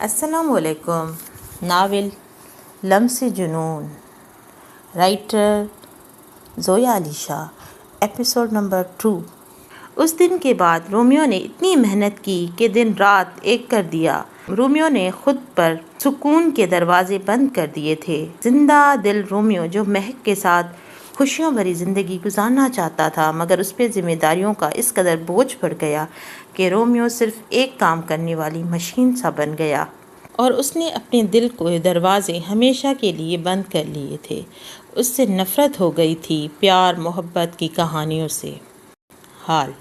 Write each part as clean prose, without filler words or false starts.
السلام علیکم۔ ناول لمس جنون، writer Zoya Ali Shah, episode number 2۔ اس دن کے بعد رومیو نے اتنی محنت کی کہ دن رات ایک کر دیا۔ رومیو نے خود پر سکون کے دروازے بند کر دیے تھے۔ زندہ دل رومیو جو مہک کے ساتھ خوشیوں بھری زندگی گزارنا چاہتا تھا، مگر اس پہ ذمہ داریوں کا اس قدر بوجھ پڑ گیا کہ رومیو صرف ایک کام کرنے والی مشین سا بن گیا، اور اس نے اپنے دل کے دروازے ہمیشہ کے لیے بند کر لیے تھے۔ اس سے نفرت ہو گئی تھی، پیار محبت کی کہانیوں سے۔ حال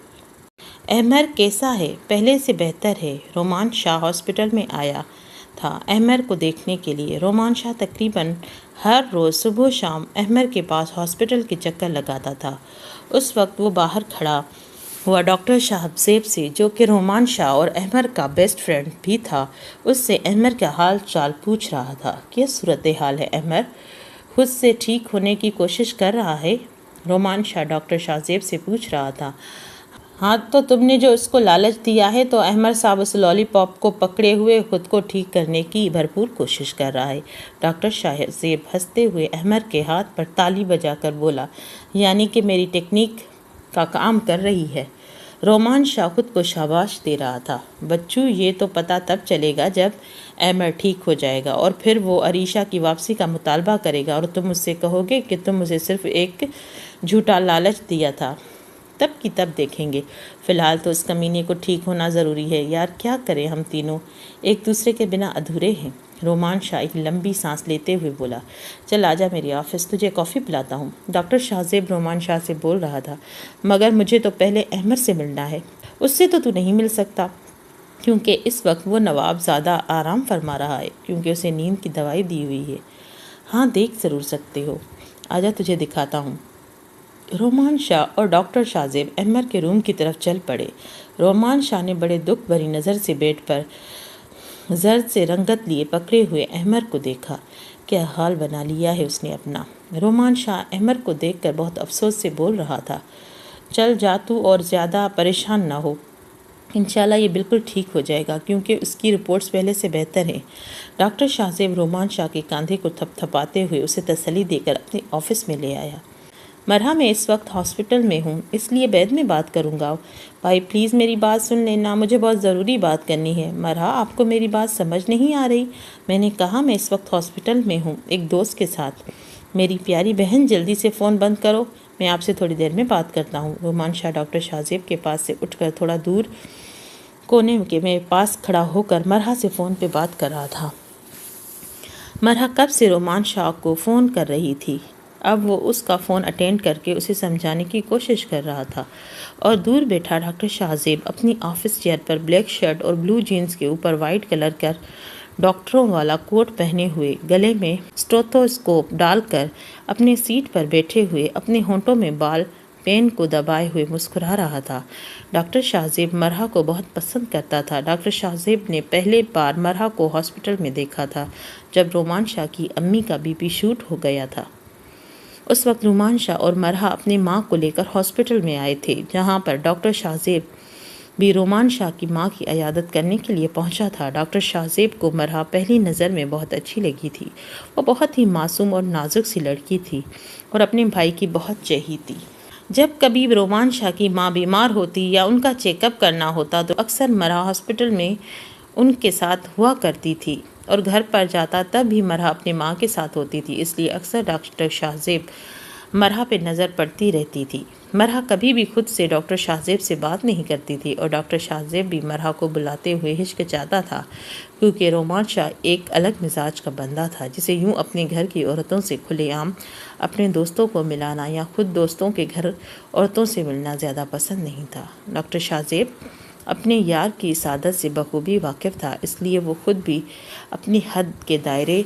احمر کیسا ہے؟ پہلے سے بہتر ہے۔ رومان شاہ ہاسپٹل میں آیا تھا احمر کو دیکھنے کے لیے۔ رومان شاہ تقریباً ہر روز صبح و شام احمر کے پاس ہاسپٹل کے چکر لگاتا تھا۔ اس وقت وہ باہر کھڑا ہوا ڈاکٹر صاحب زیب سے، جو کہ رومان شاہ اور احمر کا بیسٹ فرینڈ بھی تھا، اس سے احمر کا حال چال پوچھ رہا تھا۔ کیا صورتحال ہے احمر؟ خود سے ٹھیک ہونے کی کوشش کر رہا ہے؟ رومان شاہ ڈاکٹر شاہ زیب سے پوچھ رہا تھا۔ ہاں تو تم نے جو اس کو لالچ دیا ہے، تو احمر صاحب اس لالی پاپ کو پکڑے ہوئے خود کو ٹھیک کرنے کی بھرپور کوشش کر رہا ہے۔ ڈاکٹر شاہ زیب ہنستے ہوئے احمر کے ہاتھ پر تالی بجا کر بولا، یعنی کہ میری ٹیکنیک کا کام کر رہی ہے۔ رومان شاہ خود کو شاباش دے رہا تھا۔ بچوں، یہ تو پتہ تب چلے گا جب احمر ٹھیک ہو جائے گا، اور پھر وہ عریشہ کی واپسی کا مطالبہ کرے گا، اور تم اس سے کہو گے کہ تم اسے صرف ایک جھوٹا لالچ دیا تھا۔ تب کی تب دیکھیں گے۔ فی الحال تو اس کمینے کو ٹھیک ہونا ضروری ہے۔ یار کیا کریں، ہم تینوں ایک دوسرے کے بنا ادھورے ہیں۔ رومان شاہ ایک لمبی سانس لیتے ہوئے بولا، چل آجا میری آفس، تجھے کافی پلاتا ہوں۔ ڈاکٹر شاہ زیب رومان شاہ سے بول رہا تھا، مگر مجھے تو پہلے احمر سے ملنا ہے۔ اس سے تو نہیں مل سکتا، کیونکہ اس وقت وہ نواب زیادہ آرام فرما رہا ہے، کیونکہ اسے نیند کی دوائی دی ہوئی ہے۔ ہاں دیکھ ضرور سکتے ہو، آجا تجھے دکھاتا ہوں۔ رومان شاہ اور ڈاکٹر شاہ زیب احمر کے روم کی طرف چل پڑے۔ رومان شاہ نے بڑے دکھ بھری نظر سے بیڈ پر زرد سے رنگت لیے پکڑے ہوئے احمر کو دیکھا۔ کیا حال بنا لیا ہے اس نے اپنا۔ رومان شاہ احمر کو دیکھ کر بہت افسوس سے بول رہا تھا، چل جا تو اور زیادہ پریشان نہ ہو، انشاءاللہ یہ بالکل ٹھیک ہو جائے گا، کیونکہ اس کی رپورٹس پہلے سے بہتر ہیں۔ ڈاکٹر شاہ زیب رومان شاہ کے کاندھے کو تھپ تھپاتے ہوئے اسے تسلی دے کر اپنے آفس میں لے آیا۔ مرحا، میں اس وقت ہاسپٹل میں ہوں، اس لیے بعد میں بات کروں گا۔ بھائی پلیز میری بات سن لینا، مجھے بہت ضروری بات کرنی ہے۔ مرحا، آپ کو میری بات سمجھ نہیں آ رہی؟ میں نے کہا میں اس وقت ہاسپٹل میں ہوں ایک دوست کے ساتھ۔ میری پیاری بہن جلدی سے فون بند کرو، میں آپ سے تھوڑی دیر میں بات کرتا ہوں۔ رومان شاہ ڈاکٹر شاہ زیب کے پاس سے اٹھ کر تھوڑا دور کونے کے میں پاس کھڑا ہو کر مرحا سے فون پہ بات کر رہا تھا۔ مرحا کب سے رومان شاہ کو فون کر رہی تھی۔ اب وہ اس کا فون اٹینڈ کر کے اسے سمجھانے کی کوشش کر رہا تھا، اور دور بیٹھا ڈاکٹر شاہ زیب اپنی آفس چیئر پر بلیک شرٹ اور بلو جینز کے اوپر وائٹ کلر کا ڈاکٹروں والا کوٹ پہنے ہوئے، گلے میں اسٹیتھوسکوپ ڈال کر اپنے سیٹ پر بیٹھے ہوئے، اپنے ہونٹوں میں بال پین کو دبائے ہوئے مسکرا رہا تھا۔ ڈاکٹر شاہ زیب مرحا کو بہت پسند کرتا تھا۔ ڈاکٹر شاہ زیب نے پہلے بار مرحا کو ہاسپٹل میں دیکھا تھا جب رومان شاہ کی امی کا بی پی شوٹ ہو گیا تھا۔ اس وقت رومان شاہ اور مرحا اپنی ماں کو لے کر ہاسپٹل میں آئے تھے، جہاں پر ڈاکٹر شاہ زیب بھی رومان شاہ کی ماں کی عیادت کرنے کے لیے پہنچا تھا۔ ڈاکٹر شاہ زیب کو مرحا پہلی نظر میں بہت اچھی لگی تھی۔ وہ بہت ہی معصوم اور نازک سی لڑکی تھی، اور اپنے بھائی کی بہت چہی تھی۔ جب کبھی رومان شاہ کی ماں بیمار ہوتی یا ان کا چیک اپ کرنا ہوتا تو اکثر مرحا ہاسپٹل میں ان کے ساتھ ہوا کرتی تھی، اور گھر پر جاتا تب بھی مرحا اپنی ماں کے ساتھ ہوتی تھی، اس لیے اکثر ڈاکٹر شاہ زیب مرحا پہ نظر پڑتی رہتی تھی۔ مرحا کبھی بھی خود سے ڈاکٹر شاہ زیب سے بات نہیں کرتی تھی، اور ڈاکٹر شاہ زیب بھی مرحا کو بلاتے ہوئے ہچکچاتا تھا، کیونکہ رومان شاہ ایک الگ مزاج کا بندہ تھا، جسے یوں اپنے گھر کی عورتوں سے کھلے عام اپنے دوستوں کو ملانا یا خود دوستوں کے گھر عورتوں سے ملنا زیادہ پسند نہیں تھا۔ ڈاکٹر شاہ زیب اپنے یار کی اس عادت سے بخوبی واقف تھا، اس لیے وہ خود بھی اپنی حد کے دائرے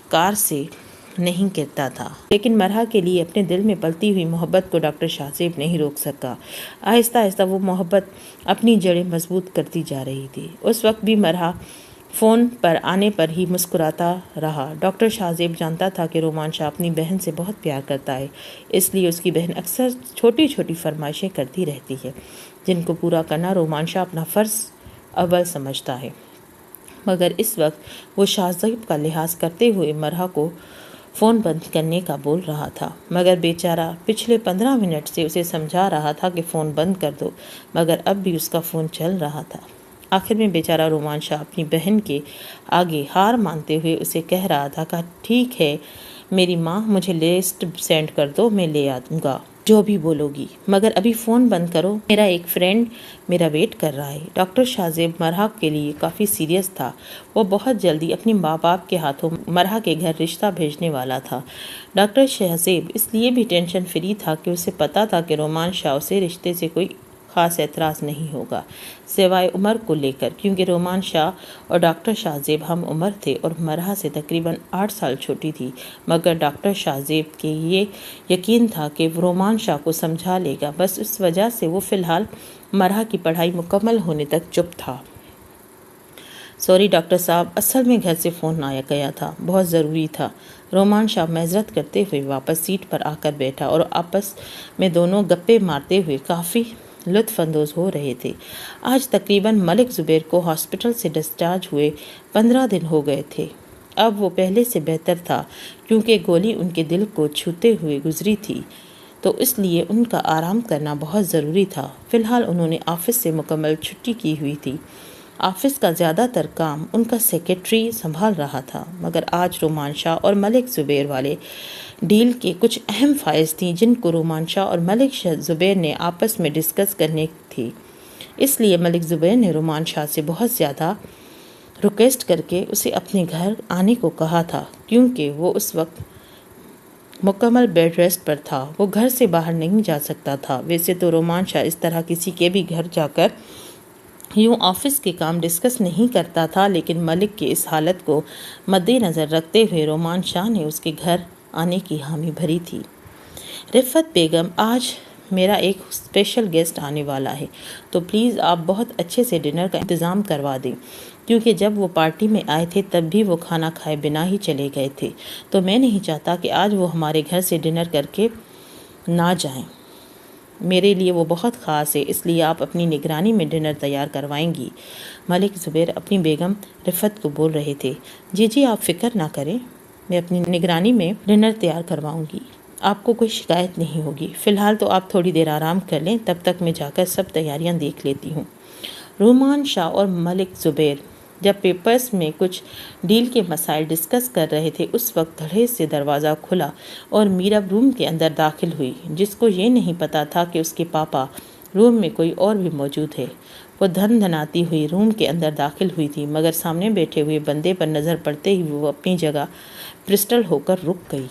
کار سے نہیں کرتا تھا، لیکن مرحا کے لیے اپنے دل میں پلتی ہوئی محبت کو ڈاکٹر شاہ زیب نہیں روک سکا۔ آہستہ آہستہ وہ محبت اپنی جڑیں مضبوط کرتی جا رہی تھی۔ اس وقت بھی مرحا فون پر آنے پر ہی مسکراتا رہا۔ ڈاکٹر شاہ زیب جانتا تھا کہ رومان شاہ اپنی بہن سے بہت پیار کرتا ہے، اس لیے اس کی بہن اکثر چھوٹی چھوٹی فرمائشیں کرتی رہتی ہے، جن کو پورا کرنا رومان شاہ اپنا فرض اول سمجھتا ہے۔ مگر اس وقت وہ شاذیب کا لحاظ کرتے ہوئے مرحا کو فون بند کرنے کا بول رہا تھا، مگر بیچارہ پچھلے 15 منٹ سے اسے سمجھا رہا تھا کہ فون بند کر دو، مگر اب بھی اس کا فون چل رہا تھا۔ آخر میں بیچارہ رومان شاہ اپنی بہن کے آگے ہار مانتے ہوئے اسے کہہ رہا تھا کہ ٹھیک ہے میری ماں، مجھے لسٹ سینڈ کر دو، میں لے آؤں گا جو بھی بولو گی، مگر ابھی فون بند کرو، میرا ایک فرینڈ میرا ویٹ کر رہا ہے۔ ڈاکٹر شاذیب مرحا کے لیے کافی سیریس تھا، وہ بہت جلدی اپنی ماں باپ کے ہاتھوں مرحا کے گھر رشتہ بھیجنے والا تھا۔ ڈاکٹر شاذیب اس لیے بھی ٹینشن فری تھا کہ اسے پتا تھا کہ رومان شاہ سے رشتے سے کوئی خاص اعتراض نہیں ہوگا، سوائے عمر کو لے کر، کیونکہ رومان شاہ اور ڈاکٹر شاذیب ہم عمر تھے اور مرحا سے تقریباً 8 سال چھوٹی تھی، مگر ڈاکٹر شاذیب کے یہ یقین تھا کہ وہ رومان شاہ کو سمجھا لے گا، بس اس وجہ سے وہ فی الحال مرحا کی پڑھائی مکمل ہونے تک چپ تھا۔ سوری ڈاکٹر صاحب، اصل میں گھر سے فون آیا گیا تھا، بہت ضروری تھا۔ رومان شاہ معذرت کرتے ہوئے واپس سیٹ پر آ کر بیٹھا اور آپس میں دونوں گپے مارتے ہوئے کافی لطف اندوز ہو رہے تھے۔ آج تقریباً ملک زبیر کو ہاسپٹل سے ڈسچارج ہوئے 15 دن ہو گئے تھے۔ اب وہ پہلے سے بہتر تھا، کیونکہ گولی ان کے دل کو چھوتے ہوئے گزری تھی، تو اس لیے ان کا آرام کرنا بہت ضروری تھا۔ فی الحال انہوں نے آفس سے مکمل چھٹی کی ہوئی تھی۔ آفس کا زیادہ تر کام ان کا سیکرٹری سنبھال رہا تھا، مگر آج رومان شاہ اور ملک زبیر والے ڈیل کے کچھ اہم فائلز تھیں جن کو رومان شاہ اور ملک زبیر نے آپس میں ڈسکس کرنے تھی۔ اس لیے ملک زبیر نے رومان شاہ سے بہت زیادہ ریکویسٹ کر کے اسے اپنے گھر آنے کو کہا تھا، کیونکہ وہ اس وقت مکمل بیڈ ریسٹ پر تھا، وہ گھر سے باہر نہیں جا سکتا تھا۔ ویسے تو رومان شاہ اس طرح کسی کے بھی گھر جا کر یوں آفس کے کام ڈسکس نہیں کرتا تھا، لیکن ملک کی اس حالت کو مد نظر رکھتے ہوئے رومان شاہ نے اس کے گھر آنے کی حامی بھری تھی۔ رفعت بیگم، آج میرا ایک اسپیشل گیسٹ آنے والا ہے، تو پلیز آپ بہت اچھے سے ڈنر کا انتظام کروا دیں، کیونکہ جب وہ پارٹی میں آئے تھے تب بھی وہ کھانا کھائے بنا ہی چلے گئے تھے، تو میں نہیں چاہتا کہ آج وہ ہمارے گھر سے ڈنر کر کے نہ جائیں۔ میرے لیے وہ بہت خاص ہے، اس لیے آپ اپنی نگرانی میں ڈنر تیار کروائیں گی۔ ملک زبیر اپنی بیگم رفعت کو بول رہے تھے۔ جی آپ فکر نہ کریں، میں اپنی نگرانی میں ڈنر تیار کرواؤں گی، آپ کو کوئی شکایت نہیں ہوگی۔ فی الحال تو آپ تھوڑی دیر آرام کر لیں، تب تک میں جا کر سب تیاریاں دیکھ لیتی ہوں۔ رومان شاہ اور ملک زبیر جب پیپرز میں کچھ ڈیل کے مسائل ڈسکس کر رہے تھے، اس وقت دھڑے سے دروازہ کھلا اور میرب روم کے اندر داخل ہوئی، جس کو یہ نہیں پتا تھا کہ اس کے پاپا روم میں کوئی اور بھی موجود ہے۔ وہ دھن دھناتی ہوئی روم کے اندر داخل ہوئی تھی، مگر سامنے بیٹھے ہوئے بندے پر نظر پڑتے ہی وہ اپنی جگہ پرسٹل ہو کر رک گئی۔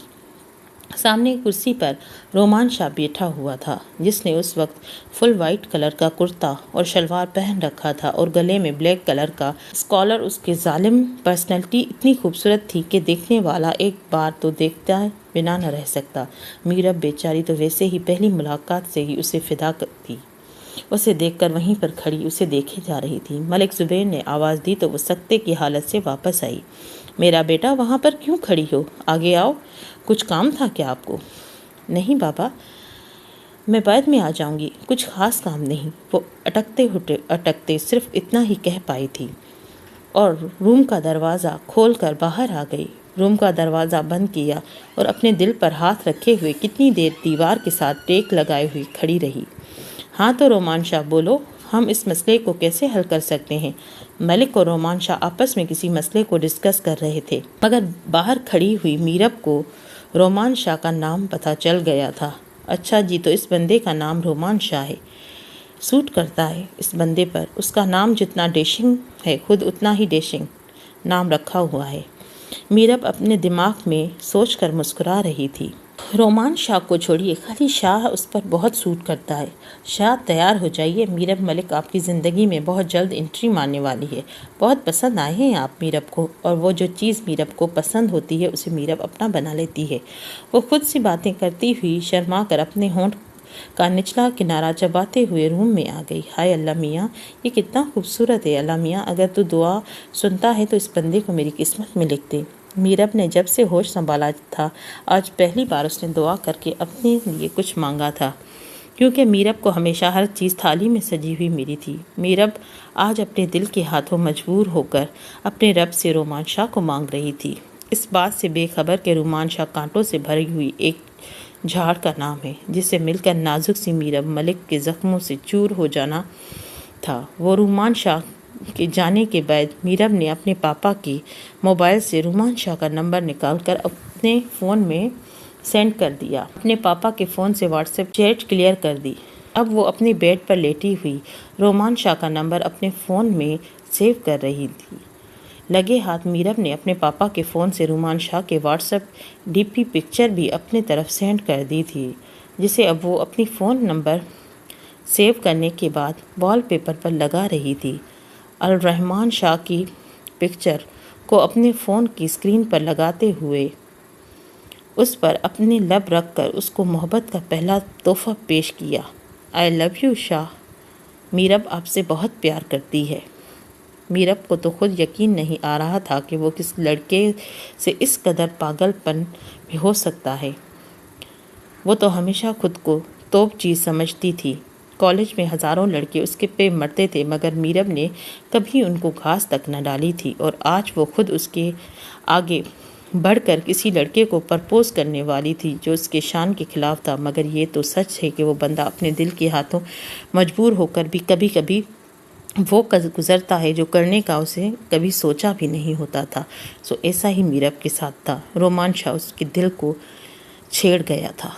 سامنے کرسی پر رومان شاہ بیٹھا ہوا تھا، جس نے اس وقت فل وائٹ کلر کا کرتا اور شلوار پہن رکھا تھا اور گلے میں بلیک کلر کا اسکالر۔ اس کی ظالم پرسنالٹی اتنی خوبصورت تھی کہ دیکھنے والا ایک بار تو دیکھتا بنا نہ رہ سکتا۔ میرب بیچاری تو ویسے ہی پہلی ملاقات سے ہی اسے فدا تھی، اسے دیکھ کر وہیں پر کھڑی اسے دیکھے جا رہی تھی۔ ملک زبیر نے آواز دی تو وہ سکتے کی حالت سے واپس آئی۔ میرا بیٹا، وہاں پر کیوں کھڑی ہو؟ آگے آؤ، کچھ کام تھا کیا آپ کو؟ نہیں بابا، میں بعد میں آ جاؤں گی، کچھ خاص کام نہیں، وہ اٹکتے صرف اتنا ہی کہہ پائی تھی اور روم کا دروازہ کھول کر باہر آ گئی۔ روم کا دروازہ بند کیا اور اپنے دل پر ہاتھ رکھے ہوئے کتنی دیر دیوار کے ساتھ ٹیک لگائے ہوئی کھڑی رہی۔ ہاں تو رومان شاہ بولو، ہم اس مسئلے کو کیسے حل کر سکتے ہیں؟ ملک اور رومان شاہ آپس میں کسی مسئلے کو ڈسکس کر رہے تھے، مگر باہر کھڑی ہوئی میرب کو رومان شاہ کا نام پتہ چل گیا تھا۔ اچھا جی، تو اس بندے کا نام رومان شاہ ہے، سوٹ کرتا ہے اس بندے پر، اس کا نام جتنا ڈیشنگ ہے خود اتنا ہی ڈیشنگ نام رکھا ہوا ہے۔ میرب اپنے دماغ میں سوچ کر مسکرا رہی تھی۔ رومان شاہ کو چھوڑیے، خالی شاہ اس پر بہت سوٹ کرتا ہے۔ شاہ تیار ہو جائیے، میرب ملک آپ کی زندگی میں بہت جلد انٹری مارنے والی ہے۔ بہت پسند آئے ہیں آپ میرب کو، اور وہ جو چیز میرب کو پسند ہوتی ہے اسے میرب اپنا بنا لیتی ہے۔ وہ خود سے باتیں کرتی ہوئی شرما کر اپنے ہونٹ کا نچلا کنارہ چباتے ہوئے روم میں آ گئی۔ ہائے اللہ میاں، یہ کتنا خوبصورت ہے۔ اللہ میاں، اگر تو دعا سنتا ہے تو اس بندے کو میری قسمت میں لکھ دے۔ میرب نے جب سے ہوش سنبھالا تھا آج پہلی بار اس نے دعا کر کے اپنے لیے کچھ مانگا تھا کیونکہ میرب کو ہمیشہ ہر چیز تھالی میں سجی ہوئی ملی تھی۔ میرب آج اپنے دل کے ہاتھوں مجبور ہو کر اپنے رب سے رومان شاہ کو مانگ رہی تھی، اس بات سے بے خبر کہ رومان شاہ کانٹوں سے بھری ہوئی ایک جھاڑ کا نام ہے، جسے مل کر نازک سی میرب ملک کے زخموں سے چور ہو جانا تھا۔ وہ رومان شاہ کے جانے کے بعد میرب نے اپنے پاپا کی موبائل سے رومان شاہ کا نمبر نکال کر اپنے فون میں سینڈ کر دیا، اپنے پاپا کے فون سے واٹس ایپ چیٹ کلیئر کر دی۔ اب وہ اپنی بیڈ پر لیٹی ہوئی رومان شاہ کا نمبر اپنے فون میں سیو کر رہی تھی۔ لگے ہاتھ میرب نے اپنے پاپا کے فون سے رومان شاہ کے what's app D P picture بھی اپنے طرف سینڈ کر دی تھی، جسے اب وہ اپنی فون نمبر سیو کرنے کے بعد وال پیپر پر لگا رہی تھی۔ الرحمان شاہ کی پکچر کو اپنے فون کی اسکرین پر لگاتے ہوئے اس پر اپنے لب رکھ کر اس کو محبت کا پہلا تحفہ پیش کیا۔ آئی لو یو شاہ، میرب آپ سے بہت پیار کرتی ہے۔ میرب کو تو خود یقین نہیں آ رہا تھا کہ وہ کس لڑکے سے اس قدر پاگل پن میں ہو سکتا ہے۔ وہ تو ہمیشہ خود کو توپ چیز سمجھتی تھی۔ کالج میں ہزاروں لڑکے اس کے پہ مرتے تھے، مگر میرب نے کبھی ان کو گھاس تک نہ ڈالی تھی، اور آج وہ خود اس کے آگے بڑھ کر کسی لڑکے کو پرپوز کرنے والی تھی جو اس کے شان کے خلاف تھا۔ مگر یہ تو سچ ہے کہ وہ بندہ اپنے دل کے ہاتھوں مجبور ہو کر بھی کبھی کبھی وہ گزرتا ہے جو کرنے کا اسے کبھی سوچا بھی نہیں ہوتا تھا۔ سو ایسا ہی میرب کے ساتھ تھا۔ رومان شاہ اس کے دل کو چھیڑ گیا تھا۔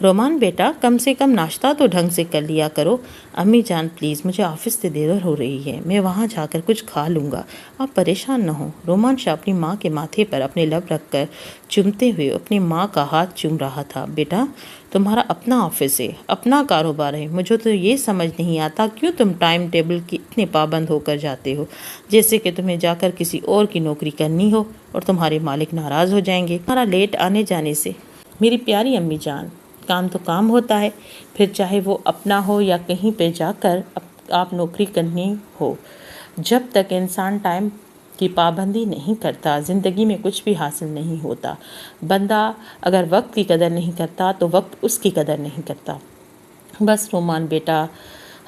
رومان بیٹا، کم سے کم ناشتہ تو ڈھنگ سے کر لیا کرو۔ امی جان پلیز، مجھے آفس سے دیر ہو رہی ہے، میں وہاں جا کر کچھ کھا لوں گا، آپ پریشان نہ ہوں۔ رومان شاہ اپنی ماں کے ماتھے پر اپنے لب رکھ کر چومتے ہوئے اپنی ماں کا ہاتھ چوم رہا تھا۔ بیٹا، تمہارا اپنا آفس ہے، اپنا کاروبار ہے، مجھے تو یہ سمجھ نہیں آتا کیوں تم ٹائم ٹیبل کی اتنے پابند ہو کر جاتے ہو، جیسے کہ تمہیں جا کر کسی اور کی نوکری کرنی ہو اور تمہارے مالک ناراض ہو جائیں گے تمہارا لیٹ آنے جانے سے۔ میری پیاری امی جان، کام تو کام ہوتا ہے، پھر چاہے وہ اپنا ہو یا کہیں پہ جا کر آپ نوکری کرنی ہو۔ جب تک انسان ٹائم کی پابندی نہیں کرتا، زندگی میں کچھ بھی حاصل نہیں ہوتا۔ بندہ اگر وقت کی قدر نہیں کرتا تو وقت اس کی قدر نہیں کرتا۔ بس رومان بیٹا،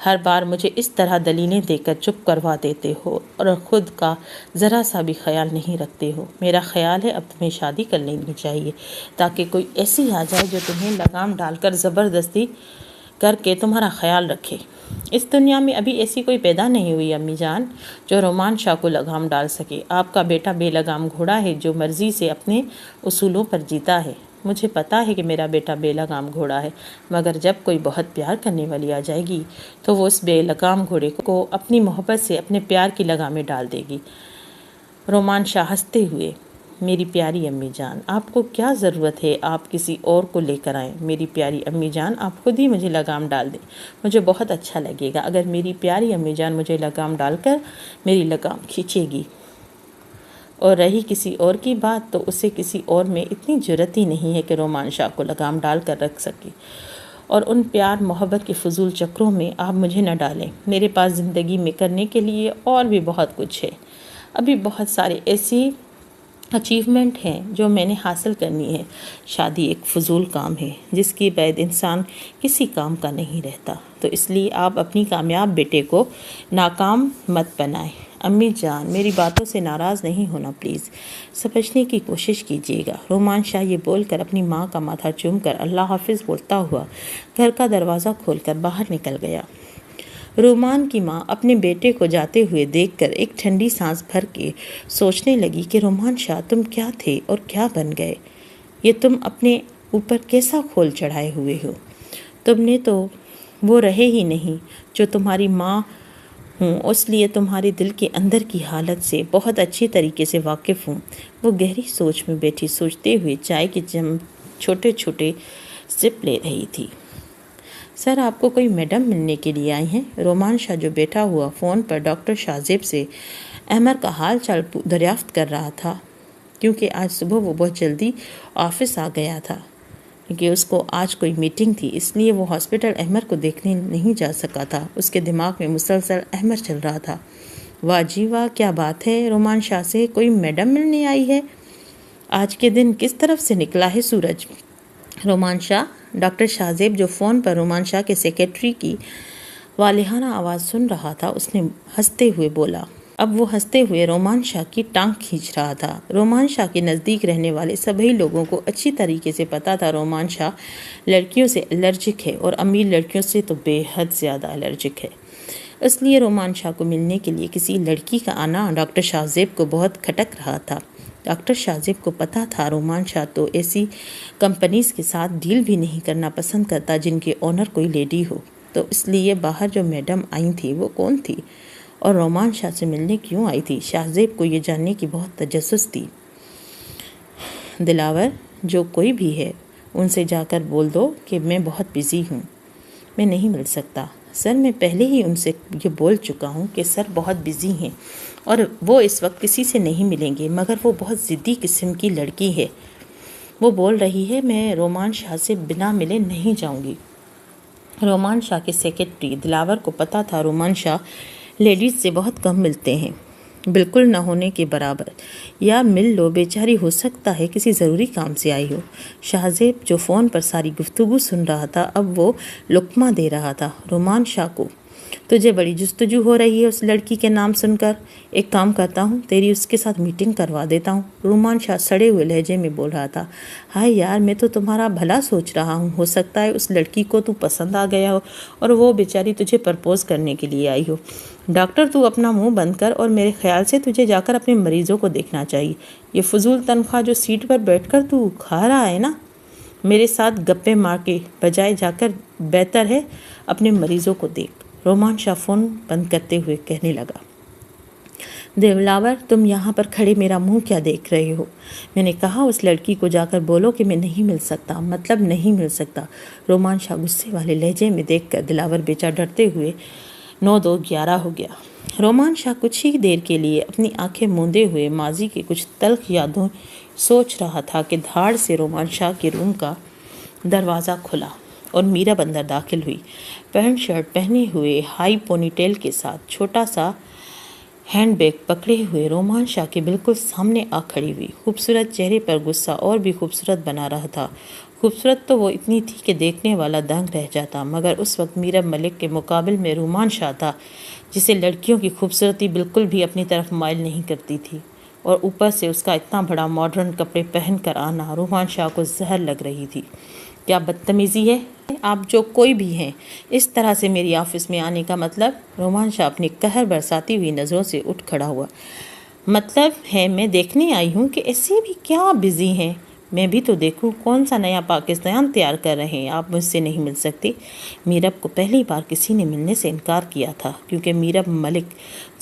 ہر بار مجھے اس طرح دلیلیں دے کر چپ کروا دیتے ہو اور خود کا ذرا سا بھی خیال نہیں رکھتے ہو۔ میرا خیال ہے اب تمہیں شادی کر لینی چاہیے تاکہ کوئی ایسی آ جائے جو تمہیں لگام ڈال کر زبردستی کر کے تمہارا خیال رکھے۔ اس دنیا میں ابھی ایسی کوئی پیدا نہیں ہوئی امی جان جو رومان شاہ کو لگام ڈال سکے۔ آپ کا بیٹا بے لگام گھوڑا ہے جو مرضی سے اپنے اصولوں پر جیتا ہے۔ مجھے پتا ہے کہ میرا بیٹا بے لگام گھوڑا ہے، مگر جب کوئی بہت پیار کرنے والی آ جائے گی تو وہ اس بے لگام گھوڑے کو اپنی محبت سے اپنے پیار کی لگامیں ڈال دے گی۔ رومان شاہ ہنستے ہوئے، میری پیاری امی جان، آپ کو کیا ضرورت ہے آپ کسی اور کو لے کر آئیں؟ میری پیاری امی جان، آپ خود ہی مجھے لگام ڈال دیں، مجھے بہت اچھا لگے گا اگر میری پیاری امی جان مجھے لگام ڈال کر میری لگام کھینچے گی۔ اور رہی کسی اور کی بات، تو اسے کسی اور میں اتنی جرأت ہی نہیں ہے کہ رومان شاہ کو لگام ڈال کر رکھ سکے۔ اور ان پیار محبت کے فضول چکروں میں آپ مجھے نہ ڈالیں۔ میرے پاس زندگی میں کرنے کے لیے اور بھی بہت کچھ ہے، ابھی بہت سارے ایسی اچیومنٹ ہیں جو میں نے حاصل کرنی ہے۔ شادی ایک فضول کام ہے جس کے بعد انسان کسی کام کا نہیں رہتا، تو اس لیے آپ اپنی کامیاب بیٹے کو ناکام مت بنائیں۔ امی جان، میری باتوں سے ناراض نہیں ہونا پلیز، سمجھنے کی کوشش کیجیے گا۔ رومان شاہ یہ بول کر اپنی ماں کا ماتھا چوم کر اللہ حافظ بولتا ہوا گھر کا دروازہ کھول کر باہر نکل گیا۔ رومان کی ماں اپنے بیٹے کو جاتے ہوئے دیکھ کر ایک ٹھنڈی سانس بھر کے سوچنے لگی کہ رومان شاہ، تم کیا تھے اور کیا بن گئے؟ یہ تم اپنے اوپر کیسا کھول چڑھائے ہوئے ہو؟ تم نے تو وہ رہے ہی نہیں جو تمہاری ماں ہوں، اس لیے تمہارے دل کے اندر کی حالت سے بہت اچھی طریقے سے واقف ہوں۔ وہ گہری سوچ میں بیٹھی سوچتے ہوئے چائے کے چھوٹے چھوٹے سپ لے رہی تھی۔ سر، آپ کو کوئی میڈم ملنے کے لیے آئی ہیں؟ رومان شاہ جو بیٹھا ہوا فون پر ڈاکٹر شاہ زیب سے احمر کا حال چال دریافت کر رہا تھا، کیونکہ آج صبح وہ بہت جلدی آفس آ گیا تھا، کیونکہ اس کو آج کوئی میٹنگ تھی، اس لیے وہ ہاسپٹل احمر کو دیکھنے نہیں جا سکا تھا۔ اس کے دماغ میں مسلسل احمر چل رہا تھا۔ واہ جی واہ، کیا بات ہے، رومان شاہ سے کوئی میڈم ملنے آئی ہے؟ آج کے دن کس طرف سے نکلا ہے سورج؟ رومان شاہ ڈاکٹر شاہ زیب جو فون پر رومان شاہ کے سیکرٹری کی والہانہ آواز سن رہا تھا، اس نے ہنستے ہوئے بولا۔ اب وہ ہنستے ہوئے رومان شاہ کی ٹانگ کھینچ رہا تھا۔ رومان شاہ کے نزدیک رہنے والے سبھی لوگوں کو اچھی طریقے سے پتا تھا رومان شاہ لڑکیوں سے الرجک ہے اور امیر لڑکیوں سے تو بے حد زیادہ الرجک ہے۔ اس لیے رومان شاہ کو ملنے کے لیے کسی لڑکی کا آنا ڈاکٹر شاہ زیب کو بہت کھٹک رہا تھا۔ ڈاکٹر شاہ زیب کو پتا تھا رومان شاہ تو ایسی کمپنیز کے ساتھ ڈیل بھی نہیں کرنا پسند کرتا جن کے اونر کوئی لیڈی ہو، تو اس لیے باہر جو میڈم آئی تھی وہ کون تھی اور رومان شاہ سے ملنے کیوں آئی تھی؟ شاہ زیب کو یہ جاننے کی بہت تجسس تھی۔ دلاور، جو کوئی بھی ہے ان سے جا کر بول دو کہ میں بہت بزی ہوں، میں نہیں مل سکتا۔ سر، میں پہلے ہی ان سے یہ بول چکا ہوں کہ سر بہت بزی ہیں اور وہ اس وقت کسی سے نہیں ملیں گے، مگر وہ بہت ضدی قسم کی لڑکی ہے، وہ بول رہی ہے میں رومان شاہ سے بنا ملے نہیں جاؤں گی۔ رومان شاہ کے سیکرٹری دلاور کو پتا تھا رومان شاہ لیڈیز سے بہت کم ملتے ہیں، بالکل نہ ہونے کے برابر، یا مل لو بیچاری ہو سکتا ہے کسی ضروری کام سے آئی ہو۔ شاہ زیب جو فون پر ساری گفتگو سن رہا تھا اب وہ لقمہ دے رہا تھا رومان شاہ کو۔ تجھے بڑی جستجو ہو رہی ہے اس لڑکی کے نام سن کر، ایک کام کرتا ہوں تیری اس کے ساتھ میٹنگ کروا دیتا ہوں۔ رومان شاہ سڑے ہوئے لہجے میں بول رہا تھا۔ ہائے یار، میں تو تمہارا بھلا سوچ رہا ہوں، ہو سکتا ہے اس لڑکی کو تو پسند آ گیا ہو اور وہ بیچاری تجھے پرپوز کرنے کے لیے آئی ہو۔ ڈاکٹر، تو اپنا منہ بند کر اور میرے خیال سے تجھے جا کر اپنے مریضوں کو دیکھنا چاہیے۔ یہ فضول تنخواہ جو سیٹ پر بیٹھ کر تو کھا رہا ہے نا، میرے ساتھ گپے مار کے بجائے جا کر بہتر ہے اپنے مریضوں کو دیکھ۔ رومان شاہ فون بند کرتے ہوئے کہنے لگا۔ دلاور، تم یہاں پر کھڑے میرا منہ کیا دیکھ رہے ہو؟ میں نے کہا اس لڑکی کو جا کر بولو کہ میں نہیں مل سکتا، مطلب نہیں مل سکتا۔ رومان شاہ غصے والے لہجے میں دیکھ کر دلاور بیچا ڈرتے ہوئے 9-2-11 ہو گیا۔ رومان شاہ کچھ ہی دیر کے لیے اپنی آنکھیں موندے ہوئے ماضی کے کچھ تلخ یادوں سوچ رہا تھا کہ دھاڑ سے رومان شاہ کے روم کا دروازہ کھلا اور میرب اندر داخل ہوئی، پینٹ شرٹ پہنے ہوئے، ہائی پونی ٹیل کے ساتھ، چھوٹا سا ہینڈ بیگ پکڑے ہوئے رومان شاہ کے بالکل سامنے آ کھڑی ہوئی۔ خوبصورت چہرے پر غصہ اور بھی خوبصورت بنا رہا تھا۔ خوبصورت تو وہ اتنی تھی کہ دیکھنے والا دنگ رہ جاتا، مگر اس وقت میرب ملک کے مقابل میں رومان شاہ تھا جسے لڑکیوں کی خوبصورتی بالکل بھی اپنی طرف مائل نہیں کرتی تھی، اور اوپر سے اس کا اتنا بڑا ماڈرن کپڑے پہن کر آنا رومان شاہ کو زہر لگ رہی تھی۔ کیا بدتمیزی ہے؟ آپ جو کوئی بھی ہیں، اس طرح سے میری آفس میں آنے کا مطلب؟ رومان شاہ اپنی قہر برساتی ہوئی نظروں سے اٹھ کھڑا ہوا۔ مطلب ہے میں دیکھنے آئی ہوں کہ ایسے بھی کیا بزی ہیں، میں بھی تو دیکھوں کون سا نیا پاکستان تیار کر رہے ہیں۔ آپ مجھ سے نہیں مل سکتے۔ میرب کو پہلی بار کسی نے ملنے سے انکار کیا تھا، کیونکہ میرب ملک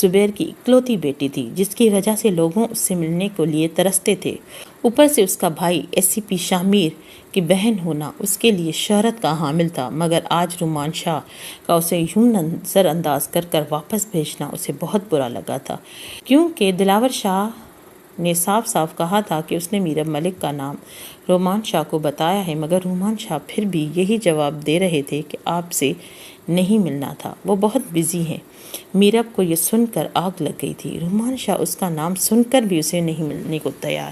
زبیر کی اکلوتی بیٹی تھی، جس کی وجہ سے لوگوں اس سے ملنے کو لیے ترستے تھے۔ اوپر سے اس کا بھائی SCP شاہ میر کی بہن ہونا اس کے لیے شہرت کا حامل تھا، مگر آج رومان شاہ کا اسے یوں نظر انداز کر کر واپس بھیجنا اسے بہت برا لگا تھا، کیونکہ دلاور شاہ نے صاف صاف کہا تھا کہ اس نے میرب ملک کا نام رومان شاہ کو بتایا ہے، مگر رومان شاہ پھر بھی یہی جواب دے رہے تھے کہ آپ سے نہیں ملنا تھا، وہ بہت بزی ہیں۔ میرب کو یہ سن کر آگ لگ گئی تھی۔ رومان شاہ اس کا نام سن کر بھی اسے نہیں ملنے کو تیار۔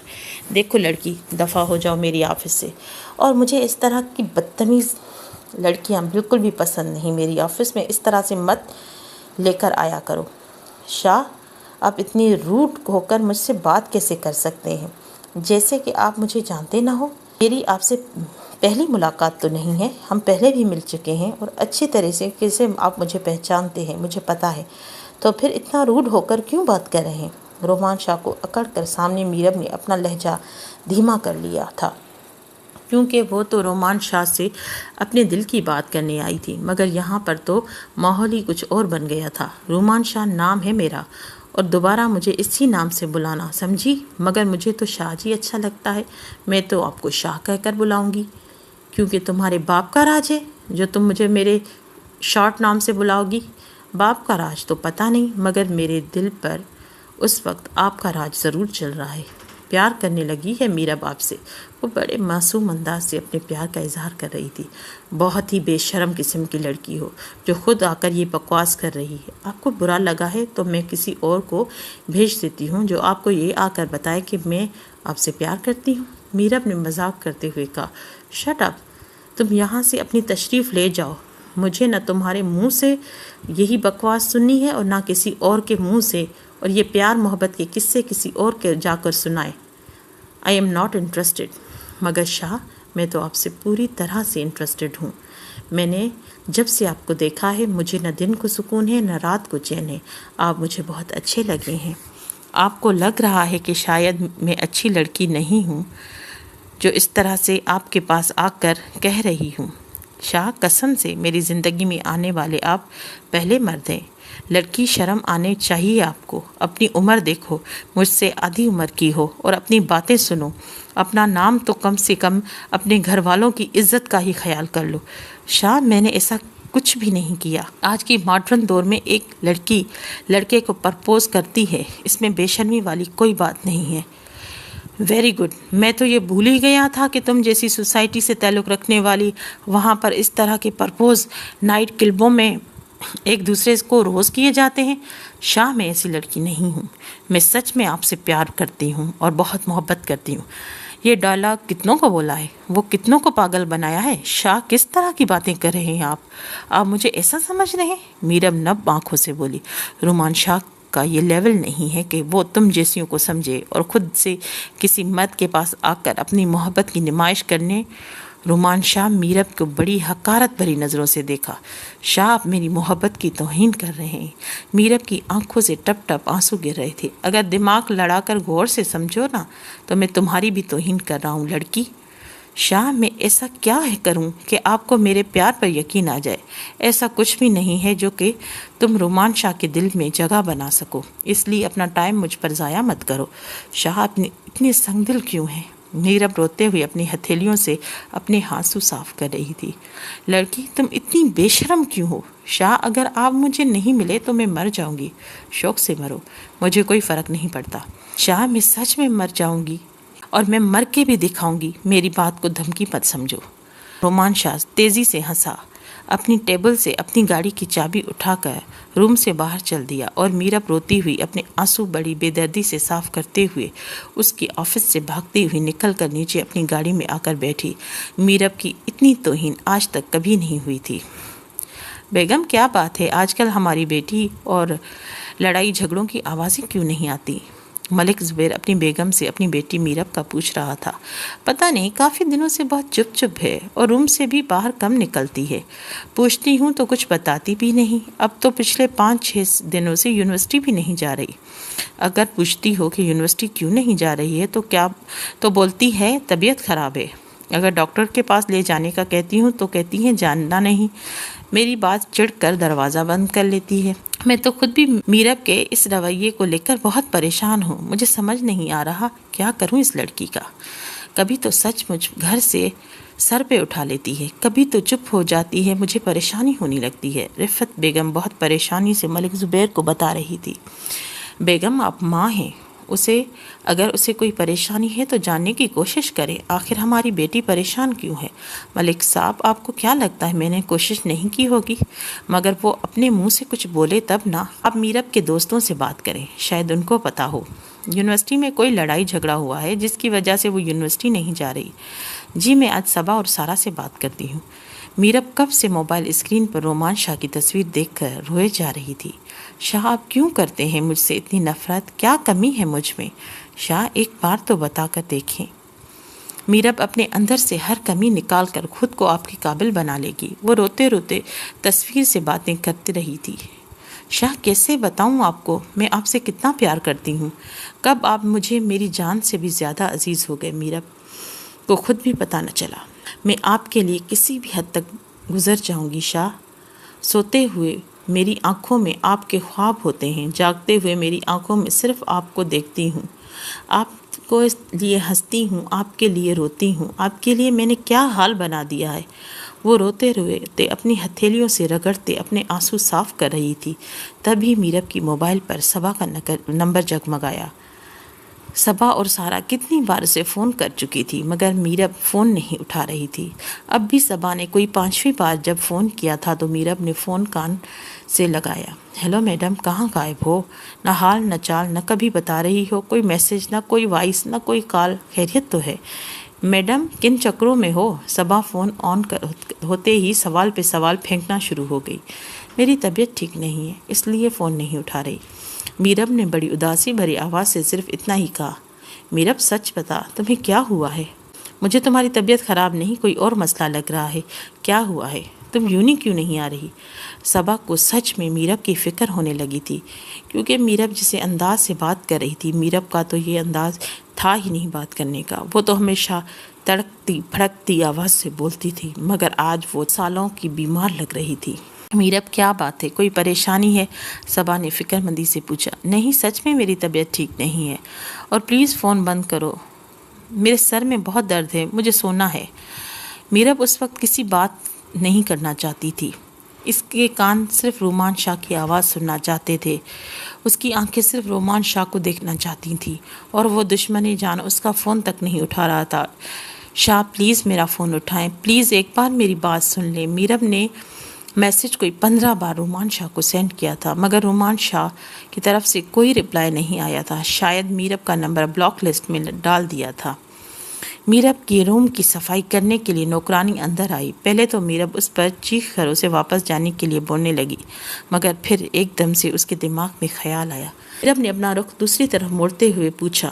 دیکھو لڑکی، دفع ہو جاؤ میری آفس سے، اور مجھے اس طرح کی بدتمیز لڑکیاں بالکل بھی پسند نہیں، میری آفس میں اس طرح سے مت لے کر آیا کرو۔ شاہ، آپ اتنی روڈ ہو کر مجھ سے بات کیسے کر سکتے ہیں، جیسے کہ آپ مجھے جانتے نہ ہو؟ میری آپ سے پہلی ملاقات تو نہیں ہے، ہم پہلے بھی مل چکے ہیں اور اچھی طرح سے کیسے آپ مجھے پہچانتے ہیں مجھے پتہ ہے، تو پھر اتنا روڈ ہو کر کیوں بات کر رہے ہیں؟ رومان شاہ کو اکڑ کر سامنے میرب نے اپنا لہجہ دھیما کر لیا تھا، کیونکہ وہ تو رومان شاہ سے اپنے دل کی بات کرنے آئی تھی، مگر یہاں پر تو ماحول ہی کچھ اور بن گیا تھا۔ رومان شاہ نام ہے میرا، اور دوبارہ مجھے اسی نام سے بلانا، سمجھی؟ مگر مجھے تو شاہ جی اچھا لگتا ہے، میں تو آپ کو شاہ کہہ کر بلاؤں گی، کیونکہ تمہارے باپ کا راج ہے جو تم مجھے میرے شارٹ نام سے بلاؤ گی۔ باپ کا راج تو پتہ نہیں، مگر میرے دل پر اس وقت آپ کا راج ضرور چل رہا ہے۔ پیار کرنے لگی ہے میرب آپ سے؟ وہ بڑے معصوم انداز سے اپنے پیار کا اظہار کر رہی تھی۔ بہت ہی بے شرم قسم کی لڑکی ہو جو خود آ کر یہ بکواس کر رہی ہے۔ آپ کو برا لگا ہے تو میں کسی اور کو بھیج دیتی ہوں جو آپ کو یہ آ کر بتائے کہ میں آپ سے پیار کرتی ہوں۔ میرب نے مذاق کرتے ہوئے کہا۔ شٹ اپ، تم یہاں سے اپنی تشریف لے جاؤ، مجھے نہ تمہارے منہ سے یہی بکواس سننی ہے اور نہ کسی اور کے منہ سے، اور یہ پیار محبت کے قصے کسی اور کے جا کر سنائے۔ I am not interested. مگر شاہ، میں تو آپ سے پوری طرح سے انٹرسٹڈ ہوں۔ میں نے جب سے آپ کو دیکھا ہے مجھے نہ دن کو سکون ہے نہ رات کو چین ہے۔ آپ مجھے بہت اچھے لگے ہیں۔ آپ کو لگ رہا ہے کہ شاید میں اچھی لڑکی نہیں ہوں جو اس طرح سے آپ کے پاس آ کر کہہ رہی ہوں۔ شاہ، قسم سے میری زندگی میں آنے والے آپ پہلے مرد ہیں۔ لڑکی شرم آنے چاہیے آپ کو۔ اپنی عمر دیکھو، مجھ سے آدھی عمر کی ہو، اور اپنی باتیں سنو۔ اپنا نام تو کم سے کم اپنے گھر والوں کی عزت کا ہی خیال کر لو۔ شاہ، میں نے ایسا کچھ بھی نہیں کیا۔ آج کی ماڈرن دور میں ایک لڑکی لڑکے کو پرپوز کرتی ہے، اس میں بے شرمی والی کوئی بات نہیں ہے۔ Very good. میں تو یہ بھول ہی گیا تھا کہ تم جیسی سوسائٹی سے تعلق رکھنے والی وہاں پر اس طرح کے پرپوز نائٹ کلبوں میں ایک دوسرے کو روز کیے جاتے ہیں۔ شاہ، میں ایسی لڑکی نہیں ہوں۔ میں سچ میں آپ سے پیار کرتی ہوں اور بہت محبت کرتی ہوں۔ یہ ڈائلاگ کتنوں کو بولا ہے؟ وہ کتنوں کو پاگل بنایا ہے؟ شاہ، کس طرح کی باتیں کر رہے ہیں آپ مجھے ایسا سمجھ رہے ہیں؟ میرب نب آنکھوں سے بولی۔ رومان شاہ کا یہ لیول نہیں ہے کہ وہ تم جیسیوں کو سمجھے اور خود سے کسی مرد کے پاس آ کر اپنی محبت کی نمائش کرنے۔ رومان شاہ میرب کو بڑی حقارت بھری نظروں سے دیکھا۔ شاہ، آپ میری محبت کی توہین کر رہے ہیں۔ میرب کی آنکھوں سے ٹپ ٹپ آنسو گر رہے تھے۔ اگر دماغ لڑا کر غور سے سمجھو نا تو میں تمہاری بھی توہین کر رہا ہوں لڑکی۔ شاہ، میں ایسا کیا کروں کہ آپ کو میرے پیار پر یقین آ جائے؟ ایسا کچھ بھی نہیں ہے جو کہ تم رومان شاہ کے دل میں جگہ بنا سکو، اس لیے اپنا ٹائم مجھ پر ضائع مت کرو۔ شاہ، اتنے سنگ دل کیوں ہیں؟ میرب روتے ہوئے اپنی ہتھیلیوں سے اپنے آنسو صاف کر رہی تھی۔ لڑکی، تم اتنی بے شرم کیوں ہو؟ شاہ، اگر آپ مجھے نہیں ملے تو میں مر جاؤں گی۔ شوق سے مرو، مجھے کوئی فرق نہیں پڑتا۔ شاہ، میں سچ میں مر جاؤں گی اور میں مر کے بھی دکھاؤں گی۔ میری بات کو دھمکی مت سمجھو۔ رومان شاہ تیزی سے ہنسا، اپنی ٹیبل سے اپنی گاڑی کی چابی اٹھا کر روم سے باہر چل دیا، اور میرب روتی ہوئی اپنے آنسو بڑی بے دردی سے صاف کرتے ہوئے اس کی آفس سے بھاگتی ہوئی نکل کر نیچے اپنی گاڑی میں آ کر بیٹھی۔ میرب کی اتنی توہین آج تک کبھی نہیں ہوئی تھی۔ بیگم، کیا بات ہے؟ آج کل ہماری بیٹی اور لڑائی جھگڑوں کی آوازیں کیوں نہیں آتی؟ ملک زبیر اپنی بیگم سے اپنی بیٹی میرب کا پوچھ رہا تھا۔ پتہ نہیں، کافی دنوں سے بہت چپ چپ ہے اور روم سے بھی باہر کم نکلتی ہے۔ پوچھتی ہوں تو کچھ بتاتی بھی نہیں۔ اب تو پچھلے 5-6 دنوں سے یونیورسٹی بھی نہیں جا رہی۔ اگر پوچھتی ہو کہ یونیورسٹی کیوں نہیں جا رہی ہے تو بولتی ہے طبیعت خراب ہے۔ اگر ڈاکٹر کے پاس لے جانے کا کہتی ہوں تو کہتی ہیں جاننا نہیں۔ میری بات چڑھ کر دروازہ بند کر لیتی ہے۔ میں تو خود بھی میرب کے اس رویے کو لے کر بہت پریشان ہوں۔ مجھے سمجھ نہیں آ رہا کیا کروں اس لڑکی کا۔ کبھی تو سچ مجھ گھر سے سر پہ اٹھا لیتی ہے، کبھی تو چپ ہو جاتی ہے، مجھے پریشانی ہونے لگتی ہے۔ رفت بیگم بہت پریشانی سے ملک زبیر کو بتا رہی تھی۔ بیگم، آپ ماں ہیں، اگر اسے کوئی پریشانی ہے تو جاننے کی کوشش کریں، آخر ہماری بیٹی پریشان کیوں ہے؟ ملک صاحب، آپ کو کیا لگتا ہے میں نے کوشش نہیں کی ہوگی؟ مگر وہ اپنے منہ سے کچھ بولے تب نا۔ آپ میرب کے دوستوں سے بات کریں، شاید ان کو پتا ہو۔ یونیورسٹی میں کوئی لڑائی جھگڑا ہوا ہے جس کی وجہ سے وہ یونیورسٹی نہیں جا رہی۔ جی، میں آج صبا اور سارا سے بات کرتی ہوں۔ میرب کب سے موبائل اسکرین پر رومان شاہ کی تصویر دیکھ کر روئے جا رہی تھی۔ شاہ، آپ کیوں کرتے ہیں مجھ سے اتنی نفرت؟ کیا کمی ہے مجھ میں؟ شاہ، ایک بار تو بتا کر دیکھیں۔ میرب اپنے اندر سے ہر کمی نکال کر خود کو آپ کے قابل بنا لے گی۔ وہ روتے روتے تصویر سے باتیں کرتی رہی تھی۔ شاہ، کیسے بتاؤں آپ کو میں آپ سے کتنا پیار کرتی ہوں؟ کب آپ مجھے میری جان سے بھی زیادہ عزیز ہو گئے۔ میرب کو خود بھی پتہ نہ چلا۔ میں آپ کے لیے کسی بھی حد تک گزر جاؤں گی شاہ۔ سوتے ہوئے میری آنکھوں میں آپ کے خواب ہوتے ہیں، جاگتے ہوئے میری آنکھوں میں صرف آپ کو دیکھتی ہوں، آپ کو اس لیے ہنستی ہوں، آپ کے لیے روتی ہوں، آپ کے لیے میں نے کیا حال بنا دیا ہے۔ وہ روتے روتے اپنی ہتھیلیوں سے رگڑتے اپنے آنسو صاف کر رہی تھی۔ تبھی میرب کی موبائل پر صبا کا نمبر جگمگایا۔ صبا اور سارا کتنی بار اسے فون کر چکی تھی مگر میرب فون نہیں اٹھا رہی تھی۔ اب بھی صبا نے کوئی 5ویں بار جب فون کیا تھا تو میرب نے فون کان سے لگایا۔ ہیلو میڈم، کہاں غائب ہو؟ نہ حال نہ چال، نہ کبھی بتا رہی ہو، کوئی میسج، نہ کوئی وائس، نہ کوئی کال، خیریت تو ہے؟ میڈم کن چکروں میں ہو؟ صبا فون آن ہوتے ہی سوال پہ سوال پھینکنا شروع ہو گئی۔ میری طبیعت ٹھیک نہیں ہے اس لیے فون نہیں اٹھا رہی۔ میرب نے بڑی اداسی بھری آواز سے صرف اتنا ہی کہا۔ میرب سچ بتا تمہیں کیا ہوا ہے؟ مجھے تمہاری طبیعت خراب نہیں، کوئی اور مسئلہ لگ رہا ہے۔ کیا ہوا ہے؟ تم یونی کیوں نہیں آ رہی؟ صبا کو سچ میں میرب کی فکر ہونے لگی تھی، کیونکہ میرب جسے انداز سے بات کر رہی تھی، میرب کا تو یہ انداز تھا ہی نہیں بات کرنے کا۔ وہ تو ہمیشہ تڑکتی پھڑکتی آواز سے بولتی تھی، مگر آج وہ سالوں کی بیمار لگ رہی تھی۔ میرب کیا بات ہے؟ کوئی پریشانی ہے؟ صبا نے فکر مندی سے پوچھا۔ نہیں، سچ میں میری طبیعت ٹھیک نہیں ہے، اور پلیز فون بند کرو، میرے سر میں بہت درد ہے، مجھے سونا ہے۔ میرب اس وقت کسی بات نہیں کرنا چاہتی تھی۔ اس کے کان صرف رومان شاہ کی آواز سننا چاہتے تھے، اس کی آنکھیں صرف رومان شاہ کو دیکھنا چاہتی تھیں، اور وہ دشمن جان اس کا فون تک نہیں اٹھا رہا تھا۔ شاہ پلیز میرا فون اٹھائیں، پلیز ایک بار میری بات سن لیں۔ میرب نے میسج کوئی 15 بار رومان شاہ کو سینڈ کیا تھا، مگر رومان شاہ کی طرف سے کوئی رپلائی نہیں آیا تھا۔ شاید میرب کا نمبر بلاک لسٹ میں ڈال دیا تھا۔ میرب کی روم کی صفائی کرنے کے لیے نوکرانی اندر آئی۔ پہلے تو میرب اس پر چیخ کر اسے واپس جانے کے لیے بولنے لگی، مگر پھر ایک دم سے اس کے دماغ میں خیال آیا۔ میرب نے اپنا رخ دوسری طرف موڑتے ہوئے پوچھا،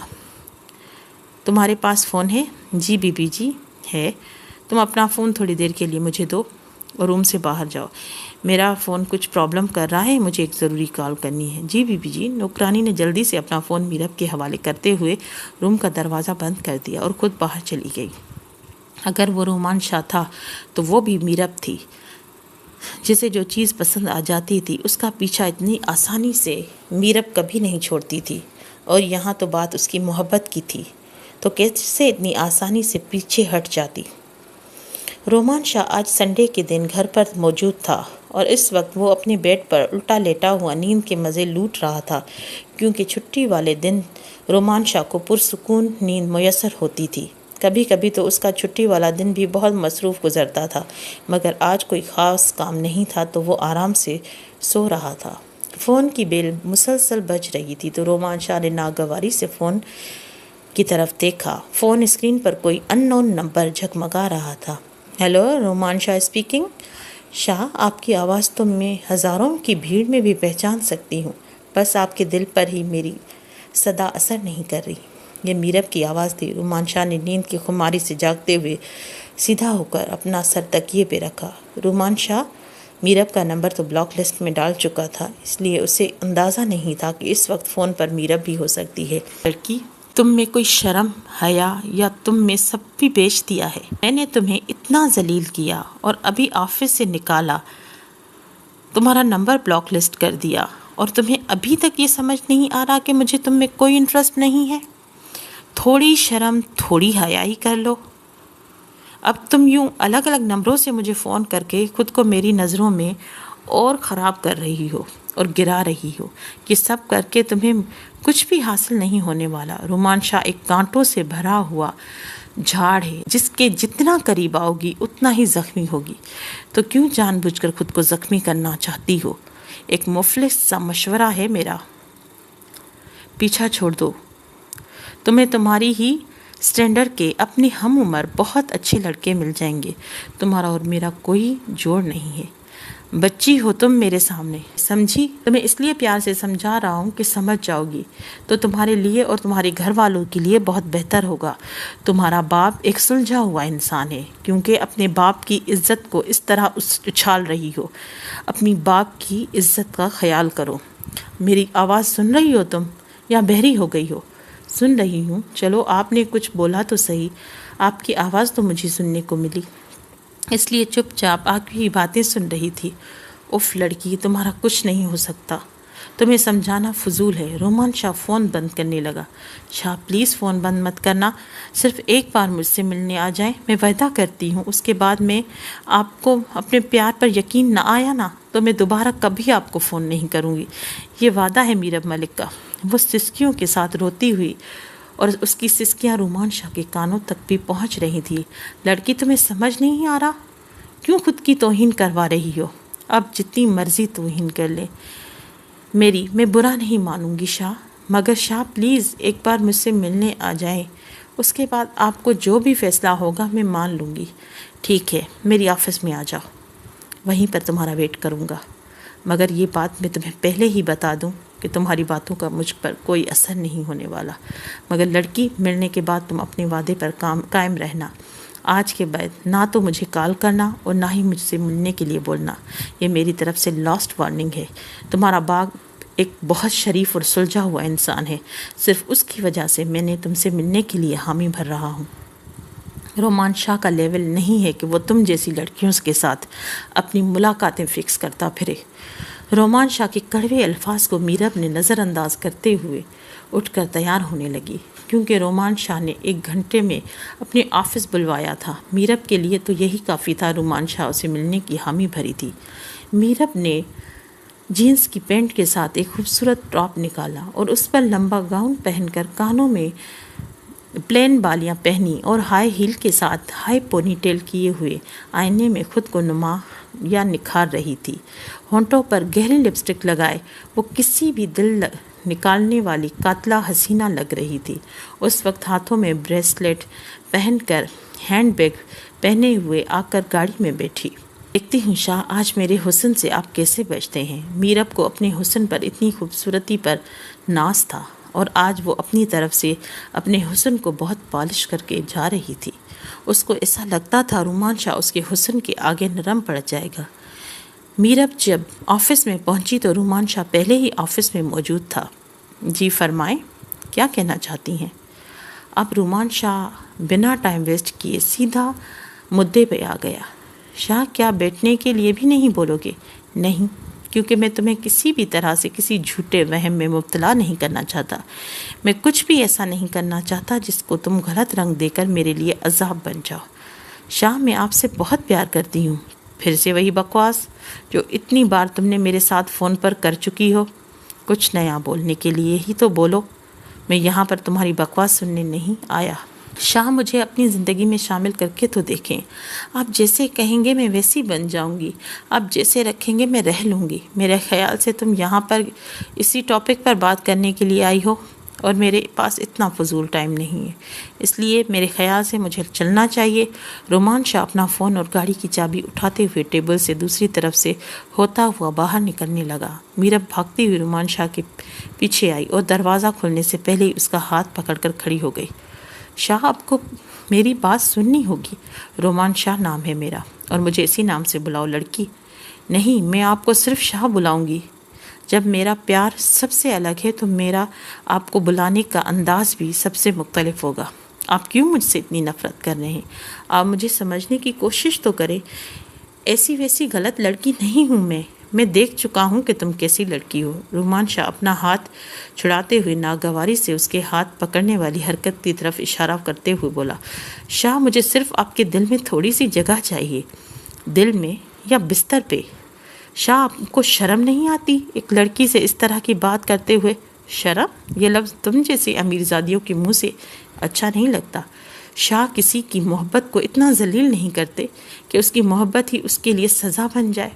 تمہارے پاس فون ہے؟ جی بی بی جی ہے۔ تم اپنا فون تھوڑی دیر کے لیے مجھے دو اور روم سے باہر جاؤ، میرا فون کچھ پرابلم کر رہا ہے، مجھے ایک ضروری کال کرنی ہے۔ جی بی بی جی۔ نوکرانی نے جلدی سے اپنا فون میرب کے حوالے کرتے ہوئے روم کا دروازہ بند کر دیا اور خود باہر چلی گئی۔ اگر وہ رومان شاہ تھا تو وہ بھی میرب تھی، جسے جو چیز پسند آ جاتی تھی اس کا پیچھا اتنی آسانی سے میرب کبھی نہیں چھوڑتی تھی، اور یہاں تو بات اس کی محبت کی تھی، تو کیسے اتنی آسانی سے پیچھے ہٹ جاتی۔ رومان شاہ آج سنڈے کے دن گھر پر موجود تھا، اور اس وقت وہ اپنے بیڈ پر الٹا لیٹا ہوا نیند کے مزے لوٹ رہا تھا، کیونکہ چھٹی والے دن رومان شاہ کو پرسکون نیند میسر ہوتی تھی۔ کبھی کبھی تو اس کا چھٹی والا دن بھی بہت مصروف گزرتا تھا، مگر آج کوئی خاص کام نہیں تھا تو وہ آرام سے سو رہا تھا۔ فون کی بیل مسلسل بج رہی تھی تو رومان شاہ نے ناگواری سے فون کی طرف دیکھا۔ فون اسکرین پر کوئی ان نون نمبر جھگمگا رہا تھا۔ ہیلو، رومان شاہ اسپیکنگ۔ شاہ، آپ کی آواز تو میں ہزاروں کی بھیڑ میں بھی پہچان سکتی ہوں، بس آپ کے دل پر ہی میری صدا اثر نہیں کر رہی۔ یہ میرب کی آواز تھی۔ رومان شاہ نے نیند کی خماری سے جاگتے ہوئے سیدھا ہو کر اپنا سر تکیے پہ رکھا۔ رومان شاہ میرب کا نمبر تو بلاک لسٹ میں ڈال چکا تھا، اس لیے اسے اندازہ نہیں تھا کہ اس وقت فون پر میرب بھی ہو سکتی ہے۔ لڑکی، تم میں کوئی شرم، حیا یا تم میں سب بھی بیچ دیا ہے؟ میں نے تمہیں اتنا ذلیل کیا اور ابھی آفس سے نکالا، تمہارا نمبر بلاک لسٹ کر دیا، اور تمہیں ابھی تک یہ سمجھ نہیں آ رہا کہ مجھے تم میں کوئی انٹرسٹ نہیں ہے؟ تھوڑی شرم، تھوڑی حیا ہی کر لو۔ اب تم یوں الگ الگ نمبروں سے مجھے فون کر کے خود کو میری نظروں میں اور خراب کر رہی ہو اور گرا رہی ہو۔ یہ سب کر کے تمہیں کچھ بھی حاصل نہیں ہونے والا۔ رومان شاہ ایک کانٹوں سے بھرا ہوا جھاڑ ہے، جس کے جتنا قریب آؤ گی اتنا ہی زخمی ہوگی، تو کیوں جان بوجھ کر خود کو زخمی کرنا چاہتی ہو؟ ایک مفلس سا مشورہ ہے میرا، پیچھا چھوڑ دو۔ تمہیں تمہاری ہی اسٹینڈرڈ کے اپنے ہم عمر بہت اچھے لڑکے مل جائیں گے، تمہارا اور میرا کوئی جوڑ نہیں ہے۔ بچی ہو تم میرے سامنے، سمجھی؟ تمہیں اس لیے پیار سے سمجھا رہا ہوں کہ سمجھ جاؤ گی تو تمہارے لیے اور تمہارے گھر والوں کے لیے بہت بہتر ہوگا۔ تمہارا باپ ایک سلجھا ہوا انسان ہے، کیونکہ اپنے باپ کی عزت کو اس طرح اچھال رہی ہو۔ اپنی باپ کی عزت کا خیال کرو۔ میری آواز سن رہی ہو تم، یا بہری ہو گئی ہو؟ سن رہی ہوں۔ چلو، آپ نے کچھ بولا تو صحیح، آپ کی آواز تو مجھے سننے کو ملی، اس لیے چپ چاپ آپ کی باتیں سن رہی تھی۔ اف لڑکی، تمہارا کچھ نہیں ہو سکتا، تمہیں سمجھانا فضول ہے۔ رومان شاہ فون بند کرنے لگا۔ شاہ پلیز فون بند مت کرنا، صرف ایک بار مجھ سے ملنے آ جائیں، میں وعدہ کرتی ہوں اس کے بعد میں آپ کو اپنے پیار پر یقین نہ آیا نا تو میں دوبارہ کبھی آپ کو فون نہیں کروں گی، یہ وعدہ ہے میرب ملک کا۔ وہ سسکیوں کے ساتھ روتی ہوئی، اور اس کی سسکیاں رومان شاہ کے کانوں تک بھی پہنچ رہی تھی۔ لڑکی، تمہیں سمجھ نہیں آ رہا؟ کیوں خود کی توہین کروا رہی ہو؟ اب جتنی مرضی توہین کر لے میں برا نہیں مانوں گی شاہ، مگر شاہ پلیز ایک بار مجھ سے ملنے آ جائیں، اس کے بعد آپ کو جو بھی فیصلہ ہوگا میں مان لوں گی۔ ٹھیک ہے، میری آفس میں آ جاؤ، وہیں پر تمہارا ویٹ کروں گا۔ مگر یہ بات میں تمہیں پہلے ہی بتا دوں کہ تمہاری باتوں کا مجھ پر کوئی اثر نہیں ہونے والا، مگر لڑکی ملنے کے بعد تم اپنے وعدے پر قائم رہنا۔ آج کے بعد نہ تو مجھے کال کرنا اور نہ ہی مجھ سے ملنے کے لیے بولنا۔ یہ میری طرف سے لاسٹ وارننگ ہے۔ تمہارا باغ ایک بہت شریف اور سلجھا ہوا انسان ہے، صرف اس کی وجہ سے میں نے تم سے ملنے کے لیے حامی بھر رہا ہوں۔ رومان شاہ کا لیول نہیں ہے کہ وہ تم جیسی لڑکیوں کے ساتھ اپنی ملاقاتیں فکس کرتا پھرے۔ رومان شاہ کے کڑوے الفاظ کو میرب نے نظر انداز کرتے ہوئے اٹھ کر تیار ہونے لگی، کیونکہ رومان شاہ نے 1 گھنٹے میں اپنے آفس بلوایا تھا۔ میرب کے لیے تو یہی کافی تھا۔ رومان شاہ اسے ملنے کی حامی بھری تھی۔ میرب نے جینس کی پینٹ کے ساتھ ایک خوبصورت ٹاپ نکالا اور اس پر لمبا گاؤن پہن کر کانوں میں پلین بالیاں پہنی اور ہائی ہیل کے ساتھ ہائی پونی ٹیل کیے ہوئے آئینے میں خود کو نکھار رہی تھی۔ ہونٹوں پر گہری لپسٹک لگائے وہ کسی بھی دل نکالنے والی قاتلہ حسینہ لگ رہی تھی۔ اس وقت ہاتھوں میں بریسلیٹ پہن کر ہینڈ بیگ پہنے ہوئے آ کر گاڑی میں بیٹھی۔ دیکھتی ہوں شاہ آج میرے حسن سے آپ کیسے بچتے ہیں۔ میرب کو اپنے حسن پر اتنی خوبصورتی پر ناز تھا اور آج وہ اپنی طرف سے اپنے حسن کو بہت پالش کر کے جا رہی تھی۔ اس کو ایسا لگتا تھا رومان شاہ اس کے حسن کے آگے نرم پڑ جائے گا۔ میرب جب آفس میں پہنچی تو رومان شاہ پہلے ہی آفس میں موجود تھا۔ جی فرمائیں، کیا کہنا چاہتی ہیں؟ اب رومان شاہ بنا ٹائم ویسٹ کیے سیدھا مدعے پہ آ گیا۔ شاہ کیا بیٹھنے کے لیے بھی نہیں بولو گے؟ نہیں، کیونکہ میں تمہیں کسی بھی طرح سے کسی جھوٹے وہم میں مبتلا نہیں کرنا چاہتا۔ میں کچھ بھی ایسا نہیں کرنا چاہتا جس کو تم غلط رنگ دے کر میرے لیے عذاب بن جاؤ۔ شاہ میں آپ سے بہت پیار کرتی ہوں۔ پھر سے وہی بکواس جو اتنی بار تم نے میرے ساتھ فون پر کر چکی ہو۔ کچھ نیا بولنے کے لیے ہی تو بولو۔ میں یہاں پر تمہاری بکواس سننے نہیں آیا۔ شاہ مجھے اپنی زندگی میں شامل کر کے تو دیکھیں۔ آپ جیسے کہیں گے میں ویسی بن جاؤں گی، آپ جیسے رکھیں گے میں رہ لوں گی۔ میرے خیال سے تم یہاں پر اسی ٹاپک پر بات کرنے کے لیے آئی ہو اور میرے پاس اتنا فضول ٹائم نہیں ہے، اس لیے میرے خیال سے مجھے چلنا چاہیے۔ رومان شاہ اپنا فون اور گاڑی کی چابی اٹھاتے ہوئے ٹیبل سے دوسری طرف سے ہوتا ہوا باہر نکلنے لگا۔ میرب بھاگتی ہوئی رومان شاہ کے پیچھے آئی اور دروازہ کھلنے سے پہلے ہی اس کا ہاتھ پکڑ کر کھڑی ہو گئی۔ شاہ آپ کو میری بات سننی ہوگی۔ رومان شاہ نام ہے میرا اور مجھے اسی نام سے بلاؤ لڑکی۔ نہیں، میں آپ کو صرف شاہ بلاؤں گی۔ جب میرا پیار سب سے الگ ہے تو میرا آپ کو بلانے کا انداز بھی سب سے مختلف ہوگا۔ آپ کیوں مجھ سے اتنی نفرت کر رہے ہیں؟ آپ مجھے سمجھنے کی کوشش تو کریں۔ ایسی ویسی غلط لڑکی نہیں ہوں میں دیکھ چکا ہوں کہ تم کیسی لڑکی ہو۔ رومان شاہ اپنا ہاتھ چھڑاتے ہوئے ناگواری سے اس کے ہاتھ پکڑنے والی حرکت کی طرف اشارہ کرتے ہوئے بولا، شاہ مجھے صرف آپ کے دل میں تھوڑی سی جگہ چاہیے۔ دل میں یا بستر پہ؟ شاہ آپ کو شرم نہیں آتی ایک لڑکی سے اس طرح کی بات کرتے ہوئے؟ شرم؟ یہ لفظ تم جیسے امیر زادیوں کے منہ سے اچھا نہیں لگتا۔ شاہ کسی کی محبت کو اتنا ذلیل نہیں کرتے کہ اس کی محبت ہی اس کے لیے سزا بن جائے۔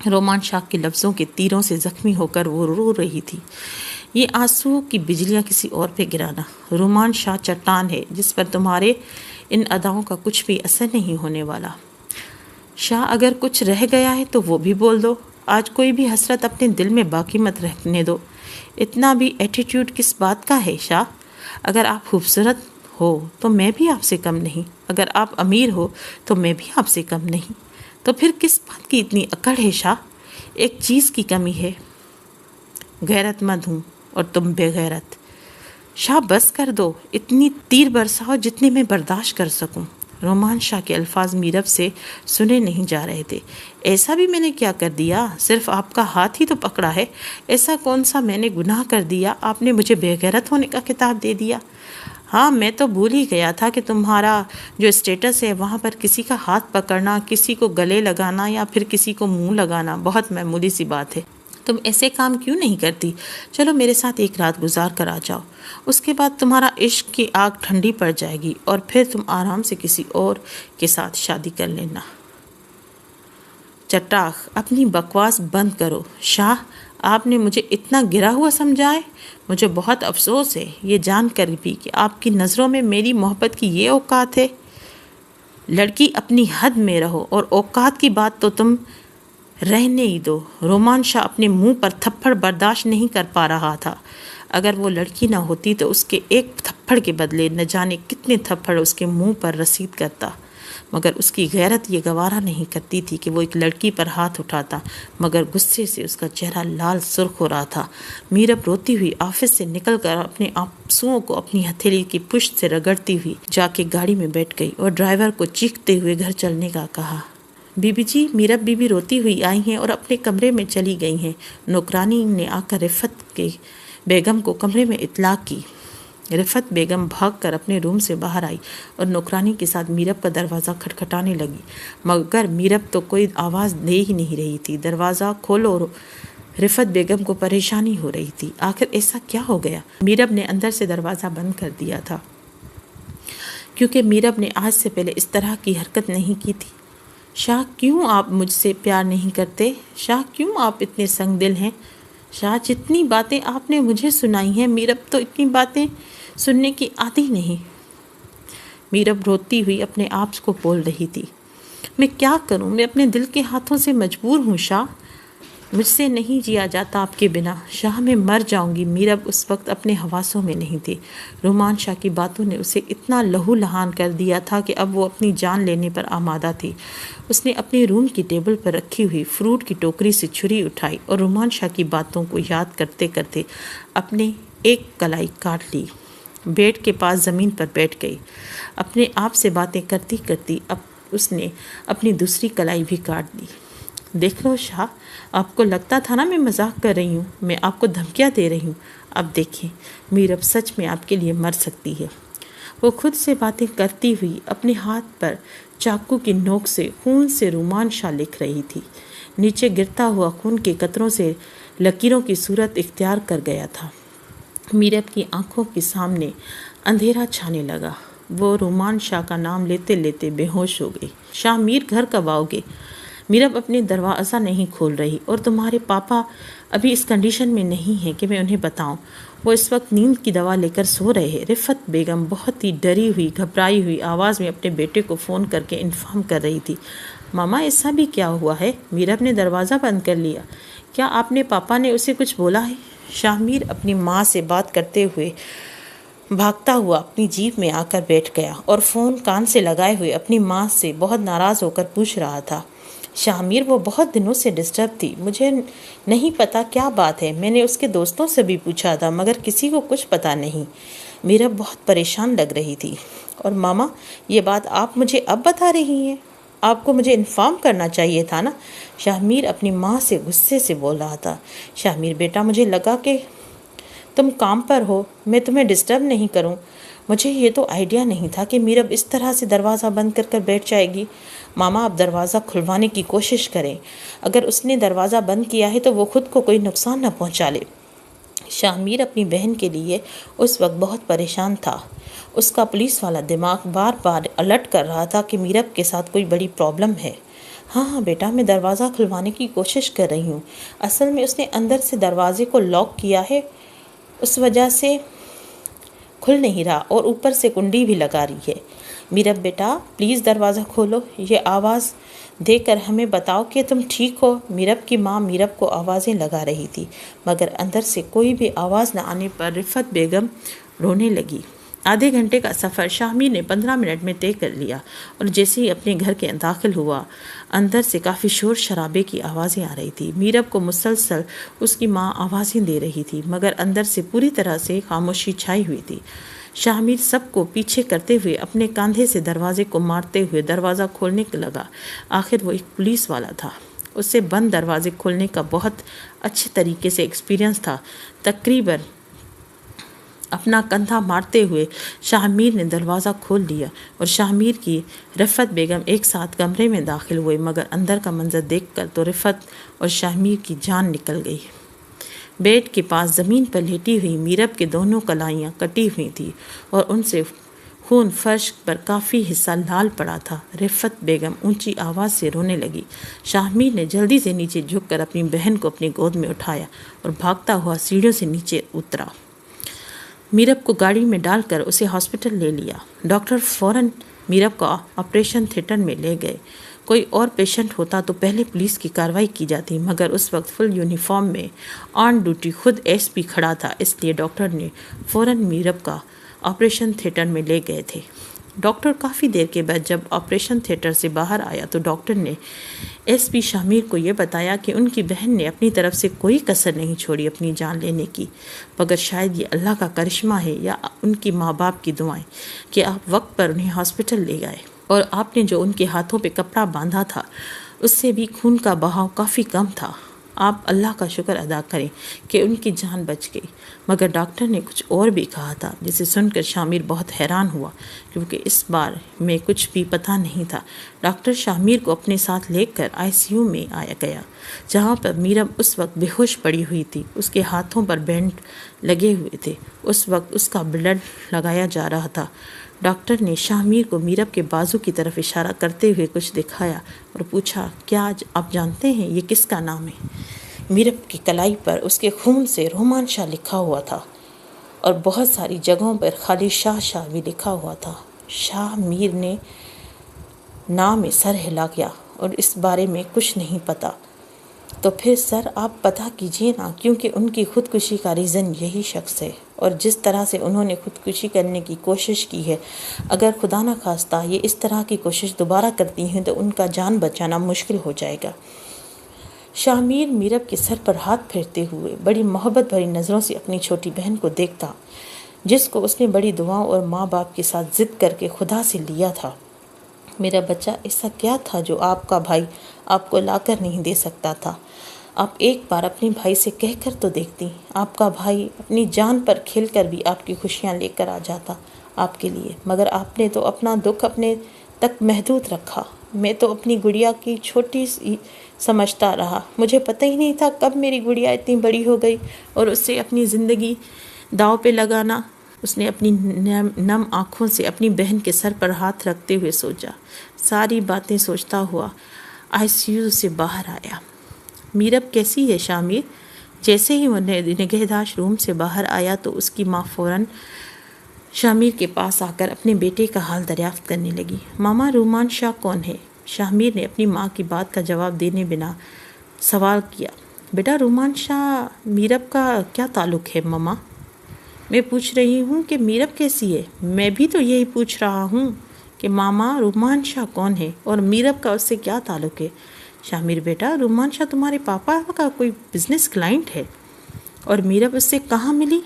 رومان شاہ کے لفظوں کے تیروں سے زخمی ہو کر وہ رو رہی تھی۔ یہ آنسو کی بجلیاں کسی اور پہ گرانا۔ رومان شاہ چٹان ہے جس پر تمہارے ان اداؤں کا کچھ بھی اثر نہیں ہونے والا۔ شاہ اگر کچھ رہ گیا ہے تو وہ بھی بول دو۔ آج کوئی بھی حسرت اپنے دل میں باقی مت رکھنے دو۔ اتنا بھی ایٹیٹیوڈ کس بات کا ہے شاہ؟ اگر آپ خوبصورت ہو تو میں بھی آپ سے کم نہیں، اگر آپ امیر ہو تو میں بھی آپ سے کم نہیں، تو پھر کس بات کی اتنی اکڑ ہے شاہ؟ ایک چیز کی کمی ہے، غیرت مند ہوں اور تم بے غیرت۔ شاہ بس کر دو، اتنی تیر برساؤ جتنی میں برداشت کر سکوں۔ رومان شاہ کے الفاظ میرب سے سنے نہیں جا رہے تھے۔ ایسا بھی میں نے کیا کر دیا؟ صرف آپ کا ہاتھ ہی تو پکڑا ہے۔ ایسا کون سا میں نے گناہ کر دیا؟ آپ نے مجھے بے غیرت ہونے کا خطاب دے دیا۔ ہاں، میں تو بھول ہی گیا تھا کہ تمہارا جو اسٹیٹس ہے وہاں پر کسی کا ہاتھ پکڑنا، کسی کو گلے لگانا یا پھر کسی کو منہ لگانا بہت معمولی سی بات ہے۔ تم ایسے کام کیوں نہیں کرتی؟ چلو میرے ساتھ ایک رات گزار کر آ جاؤ، اس کے بعد تمہارا عشق کی آگ ٹھنڈی پڑ جائے گی اور پھر تم آرام سے کسی اور کے ساتھ شادی کر لینا۔ چٹاخ، اپنی بکواس بند کرو۔ شاہ، آپ نے مجھے اتنا گرا ہوا سمجھا ہے؟ مجھے بہت افسوس ہے یہ جان کر بھی کہ آپ کی نظروں میں میری محبت کی یہ اوقات ہے۔ لڑکی اپنی حد میں رہو، اور اوقات کی بات تو تم رہنے ہی دو۔ رومان شاہ اپنے منہ پر تھپڑ برداشت نہیں کر پا رہا تھا۔ اگر وہ لڑکی نہ ہوتی تو اس کے ایک تھپڑ کے بدلے نہ جانے کتنے تھپڑ اس کے منہ پر رسید کرتا، مگر اس کی غیرت یہ گوارا نہیں کرتی تھی کہ وہ ایک لڑکی پر ہاتھ اٹھاتا، مگر غصے سے اس کا چہرہ لال سرخ ہو رہا تھا۔ میرب روتی ہوئی آفس سے نکل کر اپنے آنسوؤں کو اپنی ہتھیلی کی پشت سے رگڑتی ہوئی جا کے گاڑی میں بیٹھ گئی اور ڈرائیور کو چیختے ہوئے گھر چلنے کا کہا۔ بی بی جی، میرب بی بی روتی ہوئی آئی ہیں اور اپنے کمرے میں چلی گئی ہیں۔ نوکرانی نے آ کر رفت کے بیگم کو کمرے میں اطلاع کی۔ رفت بیگم بھاگ کر اپنے روم سے باہر آئی اور نوکرانی کے ساتھ میرب کا دروازہ کھٹکھٹانے لگی، مگر میرب تو کوئی آواز دے ہی نہیں رہی تھی۔ دروازہ کھولو، رفت بیگم کو پریشانی ہو رہی تھی۔ آخر ایسا کیا ہو گیا؟ میرب نے اندر سے دروازہ بند کر دیا تھا، کیونکہ میرب نے آج سے پہلے اس طرح کی حرکت نہیں کی تھی۔ شاہ، کیوں آپ مجھ سے پیار نہیں کرتے؟ شاہ، کیوں آپ اتنے سنگ دل ہیں؟ شاہ، جتنی باتیں آپ نے مجھے سنائی ہیں، میرب تو اتنی باتیں سننے کی عادی نہیں۔ میرب روتی ہوئی اپنے آپ کو بول رہی تھی، میں کیا کروں؟ میں اپنے دل کے ہاتھوں سے مجبور ہوں شاہ، مجھ سے نہیں جیا جاتا آپ کے بنا۔ شاہ، میں مر جاؤں گی۔ میرب اس وقت اپنے حواسوں میں نہیں تھی۔ رومان شاہ کی باتوں نے اسے اتنا لہو لہان کر دیا تھا کہ اب وہ اپنی جان لینے پر آمادہ تھی۔ اس نے اپنے روم کی ٹیبل پر رکھی ہوئی فروٹ کی ٹوکری سے چھری اٹھائی اور رومان شاہ کی باتوں کو یاد کرتے کرتے اپنے ایک کلائی کاٹ لی۔ بیڈ کے پاس زمین پر بیٹھ گئی۔ اپنے آپ سے باتیں کرتی کرتی اس نے اپنی دوسری کلائی بھی کاٹ دی۔ دیکھ لو شاہ، آپ کو لگتا تھا نا میں مذاق کر رہی ہوں، میں آپ کو دھمکیاں دے رہی ہوں۔ اب دیکھیں، میرب سچ میں آپ کے لیے مر سکتی ہے۔ وہ خود سے باتیں کرتی ہوئی اپنے ہاتھ پر چاقو کی نوک سے خون سے رومان شاہ لکھ رہی تھی۔ نیچے گرتا ہوا خون کے قطروں سے لکیروں کی صورت اختیار کر گیا تھا۔ میرب کی آنکھوں کے سامنے اندھیرا چھانے لگا۔ وہ رومان شاہ کا نام لیتے لیتے بے ہوش ہو گئی۔ شاہ میر، گھر کب آؤ گے؟ میرب اپنی دروازہ نہیں کھول رہی، اور تمہارے پاپا ابھی اس کنڈیشن میں نہیں ہیں کہ میں انہیں بتاؤں۔ وہ اس وقت نیند کی دوا لے کر سو رہے ہیں۔ رفت بیگم بہت ہی ڈری ہوئی، گھبرائی ہوئی آواز میں اپنے بیٹے کو فون کر کے انفارم کر رہی تھی، ماما ایسا بھی کیا ہوا ہے؟ میرب نے دروازہ بند کر لیا۔ کیا آپ نے پاپا نے اسے کچھ بولا ہے؟ شاہ میر اپنی ماں سے بات کرتے ہوئے بھاگتا ہوا اپنی جیپ میں آ کر بیٹھ گیا اور فون کان سے لگائے ہوئے اپنی ماں سے بہت ناراض ہو کر پوچھ رہا تھا، شاہ میر، وہ بہت دنوں سے ڈسٹرب تھی، مجھے نہیں پتا کیا بات ہے۔ میں نے اس کے دوستوں سے بھی پوچھا تھا، مگر کسی کو کچھ پتا نہیں۔ میرب بہت پریشان لگ رہی تھی۔ اور ماما، یہ بات آپ مجھے اب بتا رہی ہیں؟ آپ کو مجھے انفارم کرنا چاہیے تھا نا؟ شاہ میر اپنی ماں سے غصے سے بول رہا تھا۔ شاہ میر بیٹا، مجھے لگا کہ تم کام پر ہو، میں تمہیں ڈسٹرب نہیں کروں۔ مجھے یہ تو آئیڈیا نہیں تھا کہ میرب اس طرح سے دروازہ بند کر کر بیٹھ جائے گی۔ ماما، آپ دروازہ کھلوانے کی کوشش کریں۔ اگر اس نے دروازہ بند کیا ہے تو وہ خود کو کوئی نقصان نہ پہنچا لے۔ شاہ میر اپنی بہن کے لیے اس وقت بہت پریشان تھا۔ اس کا پولیس والا دماغ بار بار الرٹ کر رہا تھا کہ میرب کے ساتھ کوئی بڑی پرابلم ہے۔ ہاں بیٹا، میں دروازہ کھلوانے کی کوشش کر رہی ہوں۔ اصل میں اس نے اندر سے دروازے کو لاک کیا ہے، اس وجہ سے کھل نہیں رہا، اور اوپر سے کنڈی بھی لگا رہی ہے۔ میرب بیٹا، پلیز دروازہ کھولو، یہ آواز دے کر ہمیں بتاؤ کہ تم ٹھیک ہو۔ میرب کی ماں میرب کو آوازیں لگا رہی تھی، مگر اندر سے کوئی بھی آواز نہ آنے پر رفت بیگم رونے لگی۔ آدھے گھنٹے کا سفر شاہ میر نے 15 منٹ میں طے کر لیا، اور جیسے ہی اپنے گھر کے داخل ہوا، اندر سے کافی شور شرابے کی آوازیں آ رہی تھی۔ میرب کو مسلسل اس کی ماں آوازیں دے رہی تھی، مگر اندر سے پوری طرح سے خاموشی چھائی ہوئی تھی۔ شاہ میر سب کو پیچھے کرتے ہوئے اپنے کاندھے سے دروازے کو مارتے ہوئے دروازہ کھولنے لگا۔ آخر وہ ایک پولیس والا تھا، اس سے بند دروازے کھولنے کا بہت اچھے طریقے سے ایکسپیرینس تھا۔ تقریباً اپنا کندھا مارتے ہوئے شاہ میر نے دروازہ کھول دیا، اور شاہ میر کی رفت بیگم ایک ساتھ کمرے میں داخل ہوئے، مگر اندر کا منظر دیکھ کر تو رفت اور شاہ میر کی جان نکل گئی۔ بیڈ کے پاس زمین پر لیٹی ہوئی میرب کے دونوں کلائیاں کٹی ہوئی تھیں، اور ان سے خون فرش پر کافی حصہ لال پڑا تھا۔ رفت بیگم اونچی آواز سے رونے لگی۔ شاہ میر نے جلدی سے نیچے جھک کر اپنی بہن کو اپنی گود میں اٹھایا اور بھاگتا ہوا سیڑھیوں سے نیچے اترا۔ میرب کو گاڑی میں ڈال کر اسے ہاسپٹل لے لیا۔ ڈاکٹر فوراً میرب کو آپریشن تھیٹر میں لے گئے۔ کوئی اور پیشنٹ ہوتا تو پہلے پولیس کی کارروائی کی جاتی، مگر اس وقت فل یونیفارم میں آن ڈیوٹی خود ایس پی کھڑا تھا، اس لیے ڈاکٹر نے فوراً میرب کا آپریشن تھیٹر میں لے گئے تھے۔ ڈاکٹر کافی دیر کے بعد جب آپریشن تھیٹر سے باہر آیا تو ڈاکٹر نے ایس پی شاہ میر کو یہ بتایا کہ ان کی بہن نے اپنی طرف سے کوئی کسر نہیں چھوڑی اپنی جان لینے کی، مگر شاید یہ اللہ کا کرشمہ ہے یا ان کی ماں باپ کی دعائیں کہ آپ وقت پر انہیں ہاسپٹل لے گئے، اور آپ نے جو ان کے ہاتھوں پہ کپڑا باندھا تھا اس سے بھی خون کا بہاؤ کافی کم تھا۔ آپ اللہ کا شکر ادا کریں کہ ان کی جان بچ گئی۔ مگر ڈاکٹر نے کچھ اور بھی کہا تھا جسے سن کر شاہ میر بہت حیران ہوا، کیونکہ اس بار میں کچھ بھی پتہ نہیں تھا۔ ڈاکٹر شاہ میر کو اپنے ساتھ لے کر ICU میں آیا گیا، جہاں پر میرب اس وقت بے ہوش پڑی ہوئی تھی۔ اس کے ہاتھوں پر بینڈ لگے ہوئے تھے، اس وقت اس کا بلڈ لگایا جا رہا تھا۔ ڈاکٹر نے شاہ میر کو میرب کے بازو کی طرف اشارہ کرتے ہوئے کچھ دکھایا اور پوچھا، کیا آپ جانتے ہیں یہ کس کا نام ہے؟ میرب کی کلائی پر اس کے خون سے رومان شاہ لکھا ہوا تھا اور بہت ساری جگہوں پر خالی شاہ بھی لکھا ہوا تھا۔ شاہ میر نے نام میں سر ہلا گیا اور اس بارے میں کچھ نہیں پتا۔ تو پھر سر آپ پتہ کیجئے نا، کیونکہ ان کی خودکشی کا ریزن یہی شخص ہے، اور جس طرح سے انہوں نے خودکشی کرنے کی کوشش کی ہے، اگر خدا نہ خواستہ یہ اس طرح کی کوشش دوبارہ کرتی ہیں تو ان کا جان بچانا مشکل ہو جائے گا۔ شاہ میر میرب کے سر پر ہاتھ پھیرتے ہوئے بڑی محبت بھری نظروں سے اپنی چھوٹی بہن کو دیکھتا، جس کو اس نے بڑی دعاؤں اور ماں باپ کے ساتھ ضد کر کے خدا سے لیا تھا۔ میرا بچہ، ایسا کیا تھا جو آپ کا بھائی آپ کو لا کر نہیں دے سکتا تھا؟ آپ ایک بار اپنے بھائی سے کہہ کر تو دیکھتی، آپ کا بھائی اپنی جان پر کھیل کر بھی آپ کی خوشیاں لے کر آ جاتا آپ کے لیے، مگر آپ نے تو اپنا دکھ اپنے تک محدود رکھا۔ میں تو اپنی گڑیا کی چھوٹی سی سمجھتا رہا، مجھے پتہ ہی نہیں تھا کب میری گڑیا اتنی بڑی ہو گئی اور اس سے اپنی زندگی داؤ پہ لگانا۔ اس نے اپنی نم آنکھوں سے اپنی بہن کے سر پر ہاتھ رکھتے ہوئے سوچا، ساری باتیں سوچتا ہوا ICU سے باہر آیا۔ میرب کیسی ہے شاہ میر؟ جیسے ہی وہ نگہداشت روم سے باہر آیا تو اس کی ماں فوراً شاہ میر کے پاس آ کر اپنے بیٹے کا حال دریافت کرنے لگی۔ ماما، رومان شاہ کون ہے؟ شاہ میر نے اپنی ماں کی بات کا جواب دینے بنا سوال کیا۔ بیٹا، رومان شاہ میرب کا کیا تعلق ہے ماما؟ میں پوچھ رہی ہوں کہ میرب کیسی ہے؟ میں بھی تو یہی پوچھ رہا ہوں کہ ماما، رومان شاہ کون ہے اور میرب کا اس سے کیا تعلق ہے؟ شاہ میر، بیٹا، رومان شاہ تمہارے پاپا کا کوئی بزنس کلائنٹ ہے، اور میرب اس سے کہاں ملی؟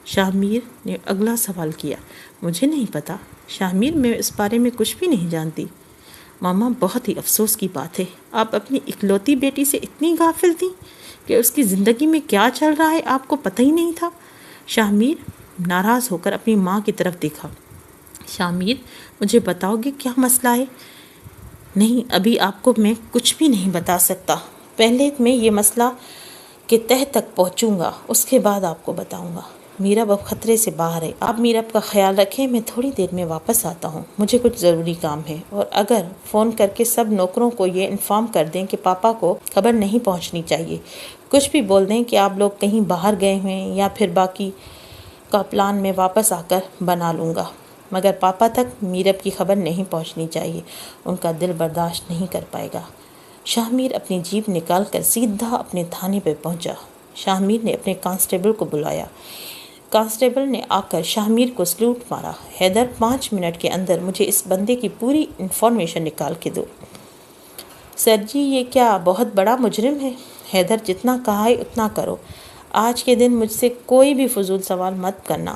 شاہ میر نے اگلا سوال کیا۔ مجھے نہیں پتا شاہ میر، میں اس بارے میں کچھ بھی نہیں جانتی۔ ماما، بہت ہی افسوس کی بات ہے، آپ اپنی اکلوتی بیٹی سے اتنی غافل تھیں کہ اس کی زندگی میں کیا چل رہا ہے آپ کو پتہ ہی نہیں تھا۔ شاہ میر ناراض ہو کر اپنی ماں کی طرف دیکھا۔ شاہ میر، مجھے بتاؤ گے کیا مسئلہ ہے؟ نہیں، ابھی آپ کو میں کچھ بھی نہیں بتا سکتا، پہلے میں یہ مسئلہ کے تہہ تک پہنچوں گا، اس کے بعد آپ کو بتاؤں گا۔ میرب اب خطرے سے باہر ہے، آپ میرب کا خیال رکھیں، میں تھوڑی دیر میں واپس آتا ہوں، مجھے کچھ ضروری کام ہے، اور اگر فون کر کے سب نوکروں کو یہ انفارم کر دیں کہ پاپا کو خبر نہیں پہنچنی چاہیے، کچھ بھی بول دیں کہ آپ لوگ کہیں باہر گئے ہیں، یا پھر باقی کا پلان میں واپس آ کر بنا لوں گا، مگر پاپا تک میرب کی خبر نہیں پہنچنی چاہیے، ان کا دل برداشت نہیں کر پائے گا۔ شاہ میر اپنی جیپ نکال کر سیدھا اپنے تھانے پہ پہنچا۔ شاہ میر نے اپنے کانسٹیبل کو بلایا۔ کانسٹیبل نے آ کر شاہ میر کو سلوٹ مارا۔ حیدر، 5 منٹ کے اندر مجھے اس بندے کی پوری انفارمیشن نکال کے دو۔ سر جی، یہ کیا بہت بڑا مجرم ہے؟ حیدر، جتنا کہا ہے اتنا کرو، آج کے دن مجھ سے کوئی بھی فضول سوال مت کرنا۔